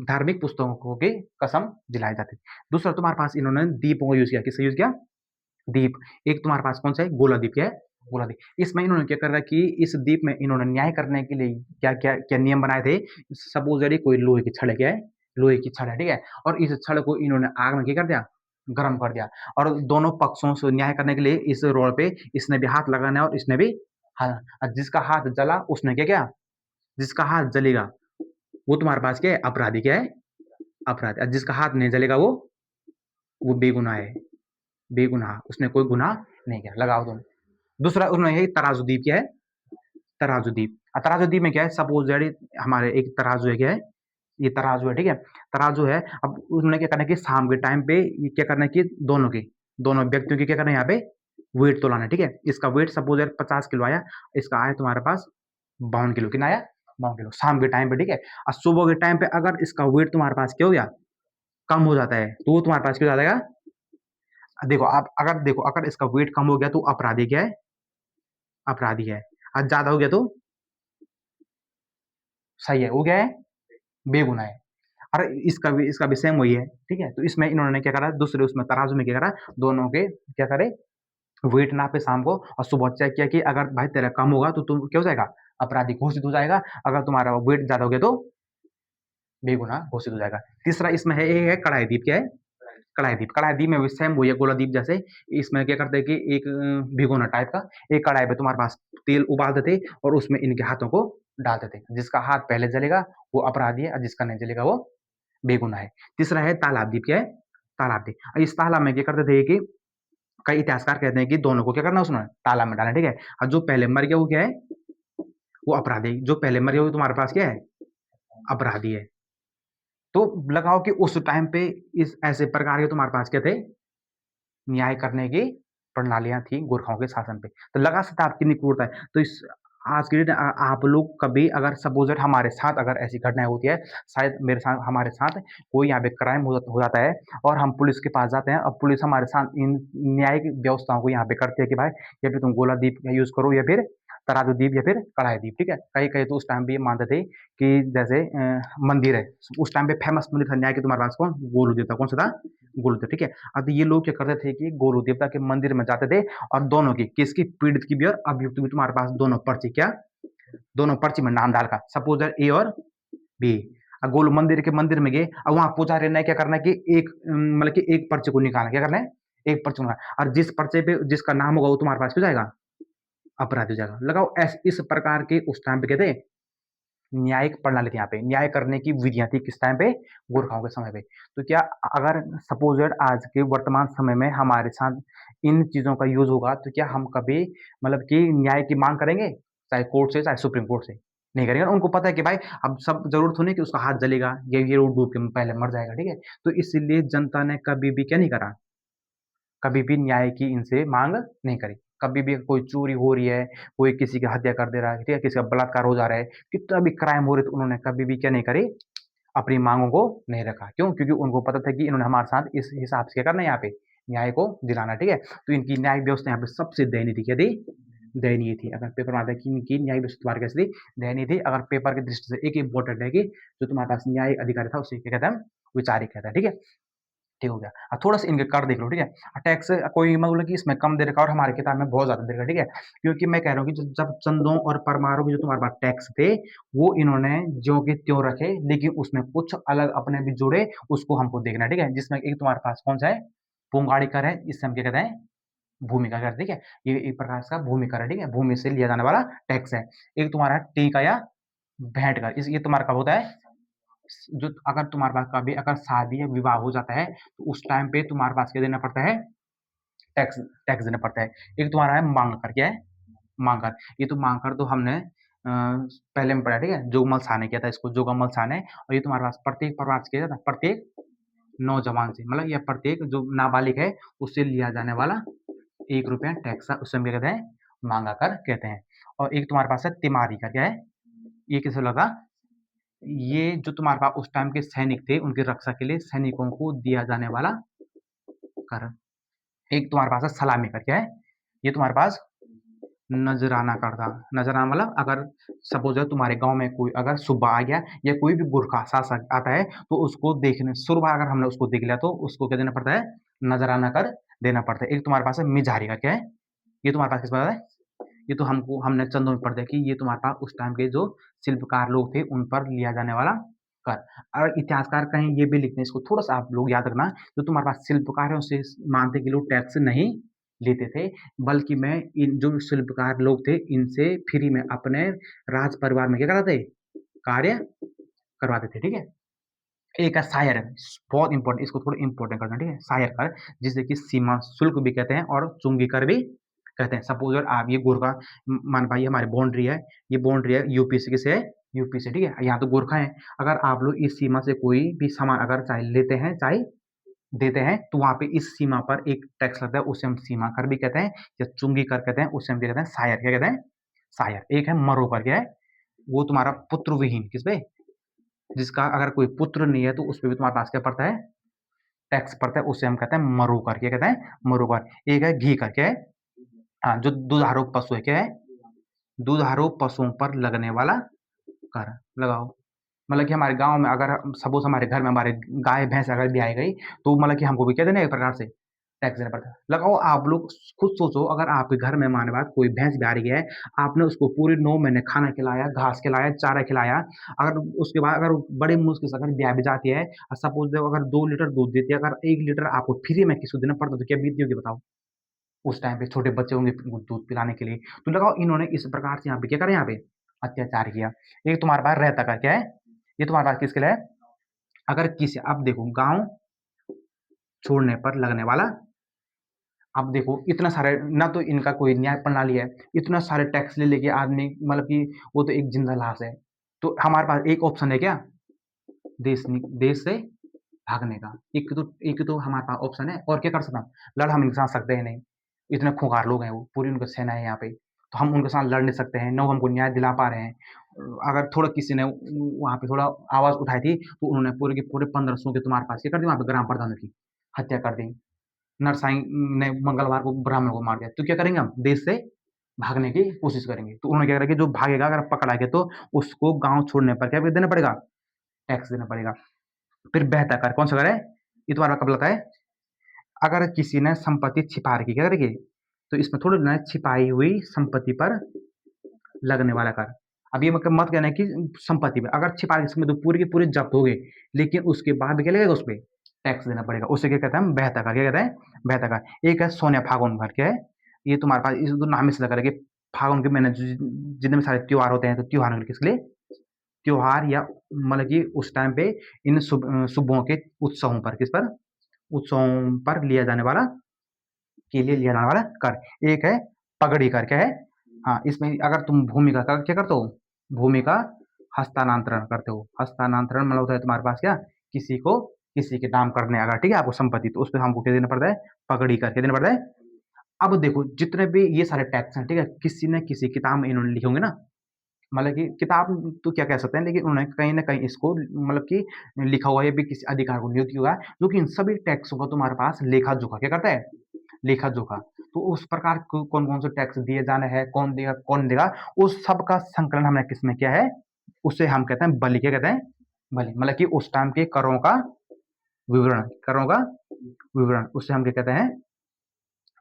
धार्मिक पुस्तकों की कसम दिलाई जाती थी। दूसरा तुम्हारे पास इन्होंने दीपों का यूज़ किया, किसका यूज़ किया? दीप। एक तुम्हारे पास कौन-सा है? गोला दीप, क्या है? गोला दीप। इसमें इन्होंने क्या करा कि इस दीप में इन्होंने न्याय करने के लिए क्या नियम बनाए थे? सपोज़ कोई लोहे की छड़ है, क्या है? लोहे की छड़ है, ठीक है? और इस छड़ को इन्होंने आग में क्या कर दिया? गरम कर दिया और दोनों पक्षों से न्याय करने के लिए इस रॉड पे इसने भी हाथ लगाना है और इसने भी हाँ, जिसका हाथ जला उसने क्या किया? जिसका हाथ जलेगा वो तुम्हारे पास क्या है? अपराधी, क्या है? अपराधी। और जिसका हाथ नहीं जलेगा वो बेगुनाह है। बेगुनाह, उसने कोई गुनाह नहीं किया, लगाओ तुम। दूसरा उन्होंने यही तराजू द्वीप क्या है, तराजू द्वीप। तराजू द्वीप में क्या है, सपोज हमारे एक तराजू है, क्या है, ये तराजू है, ठीक है, तराजू है। अब उन्होंने क्या करना है कि शाम के टाइम पे क्या करना है कि दोनों व्यक्तियों की क्या करना है, यहाँ पे वेट तोलाना है, ठीक है। इसका वेट सपोज 50 किलो आया, इसका आया तुम्हारे पास 52 किलो, कितना आया, 52 किलो शाम के टाइम पे, ठीक है। और सुबह के टाइम पे अगर इसका वेट तुम्हारे पास क्या हो गया, कम हो जाता है, तो वो तुम्हारे पास क्या हो जाएगा, देखो आप अगर देखो अगर इसका वेट कम हो गया तो अपराधी क्या है, अपराधी है। और ज्यादा हो गया तो सही है, वो क्या है, बेगुनाह है। और इसका भी सेम वही है, ठीक है। तो इसमें इन्होंने क्या करा, दूसरे उसमें तराजू में क्या करा, दोनों के क्या करे, वेट नापे शाम को, और सुबह चेक किया कि अगर भाई तेरा कम होगा तो तुम क्या हो जाएगा, अपराधी घोषित हो जाएगा। अगर तुम्हारा वेट ज्यादा हो गया तो बेगुनाह घोषित हो जाएगा। तीसरा इसमें है, ये है कढ़ाई द्वीप, क्या है, कढ़ाई द्वीप। कढ़ाई द्वीप में भी सेम वही है, गोला द्वीप जैसे। इसमें क्या करते हैं कि एक भिगोना टाइप का, एक कढ़ाई पे तुम्हारे पास तेल उबालते थे और उसमें इनके हाथों को डालते थे। जिसका हाथ पहले जलेगा वो अपराधी है, और जिसका नहीं जलेगा वो बेगुनाह है। तीसरा है तालाब द्वीप, क्या है, तालाब द्वीप। और इस तालाब में क्या करते थे कि कई इतिहासकार कहते हैं कि दोनों को क्या करना, उसमें तालाब में डालना, ठीक है। और जो पहले मर गया वो क्या है, वो अपराधी। जो पहले मर गया वो तुम्हारे पास क्या है, अपराधी है। तो लगाओ कि उस टाइम पे इस ऐसे प्रकार के तुम्हारे पास क्या थे, न्याय करने की प्रणालियां थी गोरखाओं के शासन पे। तो लगा सकता है आपकी निपुणता है। तो इस आज के दिन आप लोग कभी अगर सपोज हमारे साथ अगर ऐसी घटनाएं होती है, शायद मेरे साथ हमारे साथ कोई यहाँ पे क्राइम हो जाता है और हम पुलिस के पास जाते हैं, और पुलिस हमारे साथ इन न्यायिक व्यवस्थाओं को यहाँ पे करती है कि भाई या फिर तुम गोला दीप का यूज करो, या फिर तराजू दीप, या फिर कढ़ाई दीप, ठीक है। कहीं कहीं तो उस टाइम पे ये मानते थे कि जैसे मंदिर है, उस टाइम पे फेमस मंदिर था न्याय के तुम्हारे पास कौन, गोलू देवता, कौन सा था, गोलू देवता, ठीक है। अब ये लोग क्या करते थे कि गोलू देवता के मंदिर में जाते थे, और दोनों की, किसकी, पीड़ित की भी और अभियुक्त की, तुम्हारे पास दोनों पर्ची, क्या, दोनों पर्ची में नाम डाल का, सपोज ए और बी। गोलू मंदिर में गए, और वहां पुजारी ने क्या करना है कि एक मतलब कि एक पर्चे को निकालना, क्या करना है, एक पर्चे को निकालना, और जिस पर्चे पे जिसका नाम होगा वो तुम्हारे पास हो जाएगा, अपराध हो जाएगा। लगाओ इस प्रकार के उस टाइम पे कहते न्यायिक प्रणाली थी, यहाँ पे न्याय करने की विधियां थी, किस टाइम पे, गोरखाओं के समय पे। तो क्या अगर सपोज आज के वर्तमान समय में हमारे साथ इन चीजों का यूज होगा, तो क्या हम कभी मतलब कि न्याय की मांग करेंगे, चाहे कोर्ट से चाहे सुप्रीम कोर्ट से, नहीं करेंगे। उनको पता है कि भाई अब सब जरूरत होने कि उसका हाथ जलेगा, ये डूब के पहले मर जाएगा, ठीक है। तो इसलिए जनता ने कभी भी क्या नहीं करा, कभी भी न्याय की इनसे मांग नहीं करी। कभी भी कोई चोरी हो रही है, कोई किसी की हत्या कर दे रहा है, ठीक है, किसी का बलात्कार हो जा रहा है, कितना भी क्राइम हो रहे, तो उन्होंने कभी भी क्या नहीं करी, अपनी मांगों को नहीं रखा। क्यों, क्योंकि उनको पता था कि इन्होंने हमारे साथ इस हिसाब से क्या करना है, यहाँ पे न्याय को दिलाना, ठीक है। तो इनकी न्याय व्यवस्था यहाँ पे सबसे दयनीय थी, क्या थी, दयनीय थी। अगर पेपर में आता है कि इनकी न्याय व्यवस्था तुम्हारे कैसे थी, दयनीय थी। अगर पेपर की दृष्टि से एक इंपॉर्टेंट है कि जो तुम्हारे पास न्याय अधिकारी था उसे क्या कहता है, विचारिक कहता है, ठीक है। ठीक हो गया। थोड़ा सा इनके कर देख लो, ठीक है। टैक्स कोई मतलब कि इसमें कम दे रखा और हमारे किताब में बहुत ज्यादा दे रखा, ठीक है। क्योंकि मैं कह रहा हूँ कि जब चंदों और परमारों के जो तुम्हारे पास टैक्स थे, वो इन्होंने ज्यों के त्यों रखे, लेकिन उसमें कुछ अलग अपने भी जोड़े, उसको हमको देखना है, ठीक है। जिसमें एक तुम्हारे पास कौन सा है, पुंगाड़ी कर है, इससे हम क्या कहते हैं, भूमि का कर, ठीक है। ये एक प्रकार का भूमि कर है, ठीक है, भूमि से लिया जाने वाला टैक्स है। एक तुम्हारा टीका या भेंट कर, इस ये तुम्हारा कब होता है, जो अगर तुम्हारे पास कभी अगर शादी या विवाह हो जाता है, तो उस टाइम पे तुम्हारे पास क्या देना पड़ता है, टैक्स, टैक्स देना पड़ता है। एक तुम्हारा है मांग कर, क्या है, मांग कर। ये तो मांग कर तो हमने पहले में पढ़ा, ठीक है, जोगमल शाह ने किया था इसको, जोगमल शाह ने। और ये तुम्हारे पास प्रत्येक परिवार से किया जाता है, प्रत्येक नौजवान से, मतलब ये प्रत्येक जो नाबालिग है उससे लिया जाने वाला 1 रुपया टैक्स, उससे हम क्या कहते हैं, मांगा कर कहते हैं। और एक तुम्हारे पास है तिमारी का, क्या है, ये किसे लगा, ये जो तुम्हारे पास उस टाइम के सैनिक थे उनकी रक्षा के लिए सैनिकों को दिया जाने वाला कर। एक तुम्हारे पास है सलामी कर, क्या है, ये तुम्हारे पास नजराना कर था। नजराना मतलब अगर सपोज तुम्हारे गांव में कोई अगर सुबह आ गया या कोई भी गुरखा शासक आता है, तो उसको देखने सुबह अगर हमने उसको देख लिया तो उसको क्या देना पड़ता है, नजराना कर देना पड़ता है। एक तुम्हारे पास है मिजारी का, क्या है, ये तुम्हारे पास किस पता है, ये तो हमको हमने चंदों में पढ़ते हैं कि ये तुम्हारे पास उस टाइम के जो शिल्पकार लोग थे उन पर लिया जाने वाला कर। और इतिहासकार कहीं ये भी लिखते हैं, इसको थोड़ा सा आप लोग याद रखना, जो तुम्हारे पास शिल्पकार है उससे मानते कि लोग टैक्स नहीं लेते थे, बल्कि मैं इन जो शिल्पकार लोग थे इनसे फ्री में अपने राज परिवार में क्या कराते, कार्य करवाते थे, ठीक है। एक है शायर, बहुत इंपॉर्टेंट, इसको थोड़ा इंपॉर्टेंट करना, ठीक है। शायर कर, जिसे कि सीमा शुल्क भी कहते हैं और चुंगी कर भी कहते हैं। सपोज अगर आप ये गोरखा मान भाई हमारी बाउंड्री है, ये बाउंड्री है यूपी से, किसे है, यूपी से, ठीक है। यहाँ तो गोरखा है, अगर आप लोग इस सीमा से कोई भी सामान अगर चाहे लेते हैं चाहे देते हैं, तो वहाँ पे इस सीमा पर एक टैक्स लगता है, उसे हम सीमा कर भी कहते हैं या चुंगी कर कहते हैं, उसे हम क्या कहते हैं, शायर, क्या कहते हैं, शायर। एक है मरोकर, क्या है, वो तुम्हारा पुत्र विहीन, किस पे, जिसका अगर कोई पुत्र नहीं है तो उस पे भी तुम्हारे पास क्या पड़ता है, टैक्स पड़ता है, उसे हम कहते हैं मरोकर, क्या कहते हैं, मरोकर। एक है घी कर, क्या है, हाँ, जो दुधारू पशु है, क्या है, दुधारू पशुओं पर लगने वाला कर लगाओ। मतलब कि हमारे गाँव में अगर सपोज़ हमारे घर में हमारे गाय भैंस अगर ब्याई गई, तो मतलब कि हमको भी क्या देना है एक प्रकार से टैक्स देना पड़ता है। लगाओ आप लोग खुद सोचो, अगर आपके घर में माने बात कोई भैंस ब्याह रही है, आपने उसको पूरे 9 महीने खाना खिलाया, घास खिलाया, चारा खिलाया, अगर उसके बाद अगर बड़ी मुश्किल से अगर ब्याह भी जाती है और सपोज़ देखो अगर 2 लीटर दूध देती है, अगर 1 लीटर आपको फ्री में किसी को देना पड़ता तो क्या बीतती होगी बताओ? उस टाइम पे छोटे बच्चे होंगे दूध पिलाने के लिए। तो लगाओ इन्होंने इस प्रकार से यहाँ पे क्या करा, यहाँ पे अत्याचार किया। एक तुम्हारे पास रहता का क्या है, ये तुम्हारे पास किसके लिए है, अगर किसी अब देखो गाँव छोड़ने पर लगने वाला, अब देखो इतना सारे ना तो इनका कोई न्याय प्रणाली है, इतना सारे टैक्स ले लेके आदमी मतलब कि वो तो एक जिंदा लाश है। तो हमारे पास एक ऑप्शन है क्या, देश से भागने का। एक तो हमारे पास ऑप्शन है, और क्या कर सकता हूँ, लड़ हम इनके साथ सकते हैं नहीं, इतने खूंखार लोग हैं वो, पूरी उनकी सेना है यहाँ पे, तो हम उनके साथ लड़ नहीं सकते हैं, ना वो हमको न्याय दिला पा रहे हैं। अगर थोड़ा किसी ने वहाँ पे थोड़ा आवाज़ उठाई थी, तो उन्होंने पूरे के पूरे 1500 के तुम्हारे पास ये कर दी, वहाँ पे ग्राम प्रधानों की हत्या कर दी। नरसाई ने मंगलवार को ब्राह्मण को मार दिया, तो क्या करेंगे हम, देश से भागने की कोशिश करेंगे। तो उन्होंने क्या करा कि जो भागेगा अगर पकड़ा गया तो उसको गाँव छोड़ने पर क्या देना पड़ेगा, टैक्स देना पड़ेगा। फिर बेहतर कर, कौन सा कर है, ये तुम्हारा कब लगता है, अगर किसी ने संपत्ति छिपा रखी, क्या करेगी, तो इसमें थोड़ा ना छिपाई हुई संपत्ति पर लगने वाला कर। अब ये मतलब मत कहना कि संपत्ति पे अगर छिपा के तो पूरी की पूरी जब्त हो गई, लेकिन उसके बाद क्या लगेगा, उस पे टैक्स देना पड़ेगा, उसे क्या कहते हैं हम, बेहतर कर, क्या कहते हैं, बेहतर कर। एक है सोने फागुन कर, क्या है, ये तुम्हारे पास इस नाम ही से लगा कि फागुन के महीने जितने भी सारे त्योहार होते हैं, तो त्योहार किसके लिए, त्योहार या मतलब कि उस टाइम पे इन शुभों के उत्सवों पर, किस पर, उत्सवों पर लिया जाने वाला, के लिए लिया जाने वाला कर। एक है पगड़ी कर, क्या है, हाँ, इसमें अगर तुम भूमि का क्या करते हो, भूमि का हस्तांतरण करते हो, हस्तांतरण मतलब होता है तुम्हारे पास क्या, किसी को किसी के नाम करने अगर, ठीक है, आपको संपत्ति, तो उस पर हमको क्या देना पड़ता है, पगड़ी कर, क्या देना पड़ता है। अब देखो जितने भी ये सारे टैक्स हैं, ठीक है, किसी न किसी किताब में इन्होंने लिखे होंगे ना, मतलब कि किताब तो क्या कह सकते हैं, लेकिन उन्होंने कहीं न कहीं इसको मतलब कि लिखा हुआ है, या भी किसी अधिकार को नियुक्त किया हुआ है, जो कि इन सभी टैक्सों का तुम्हारे पास लेखा-जोखा क्या करता है, लेखा-जोखा। तो उस प्रकार को कौन-कौन से टैक्स दिए जाने हैं, कौन देगा, कौन देगा, उस सब का संकलन हमने किसमें किया है, उसे हम कहते हैं बलि, क्या कहते हैं, बलि। मतलब कि उस टाइम के विवरण करों का विवरण, उसे हम क्या कहते हैं,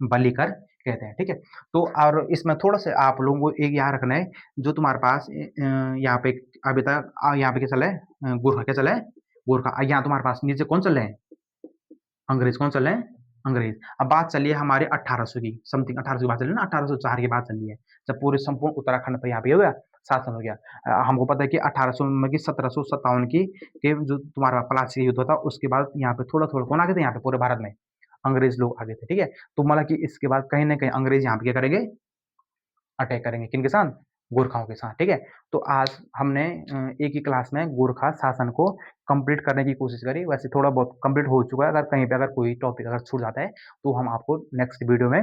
बलिकर कहते हैं, ठीक है। तो और इसमें थोड़ा-सा आप लोगों को एक याद रखना है, जो तुम्हारे पास यहाँ पे अभी तक यहाँ पे क्या चल रहा है, गोरखा क्या चल रहा है, गोरखा। यहाँ तुम्हारे पास नीचे कौन चल रहे हैं, अंग्रेज कौन चल रहे हैं, अंग्रेज। अब बात चली है हमारे 1800 की, समथिंग 1800 की बात चली ना, 1804 की बात चली है, जब पूरे संपूर्ण उत्तराखंड पे यहाँ पे हो गया, शासन हो गया। हमको पता है कि 1800 में की 1757 की के जो तुम्हारा प्लासी युद्ध था, उसके बाद यहाँ पे थोड़ा-थोड़ा कौन आ गए थे यहाँ पे पूरे भारत में, अंग्रेज लोग आ गए थे, ठीक है। तो मतलब कि इसके बाद कहीं न कहीं अंग्रेज यहाँ पे क्या करेंगे, अटैक करेंगे, किनके साथ? गोरखाओं के साथ, ठीक है। तो आज हमने एक ही क्लास में गोरखा शासन को कंप्लीट करने की कोशिश करी, वैसे थोड़ा बहुत कंप्लीट हो चुका है, अगर कहीं पे अगर कोई टॉपिक अगर छूट जाता है, तो हम आपको नेक्स्ट वीडियो में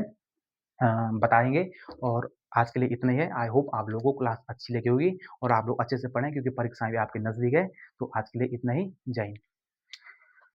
बताएँगे। और आज के लिए इतना ही है, आई होप आप लोगों को क्लास अच्छी लगी होगी और आप लोग अच्छे से पढ़ें, क्योंकि परीक्षाएँ भी आपके नज़दीक है। तो आज के लिए इतना ही, जय हिंद।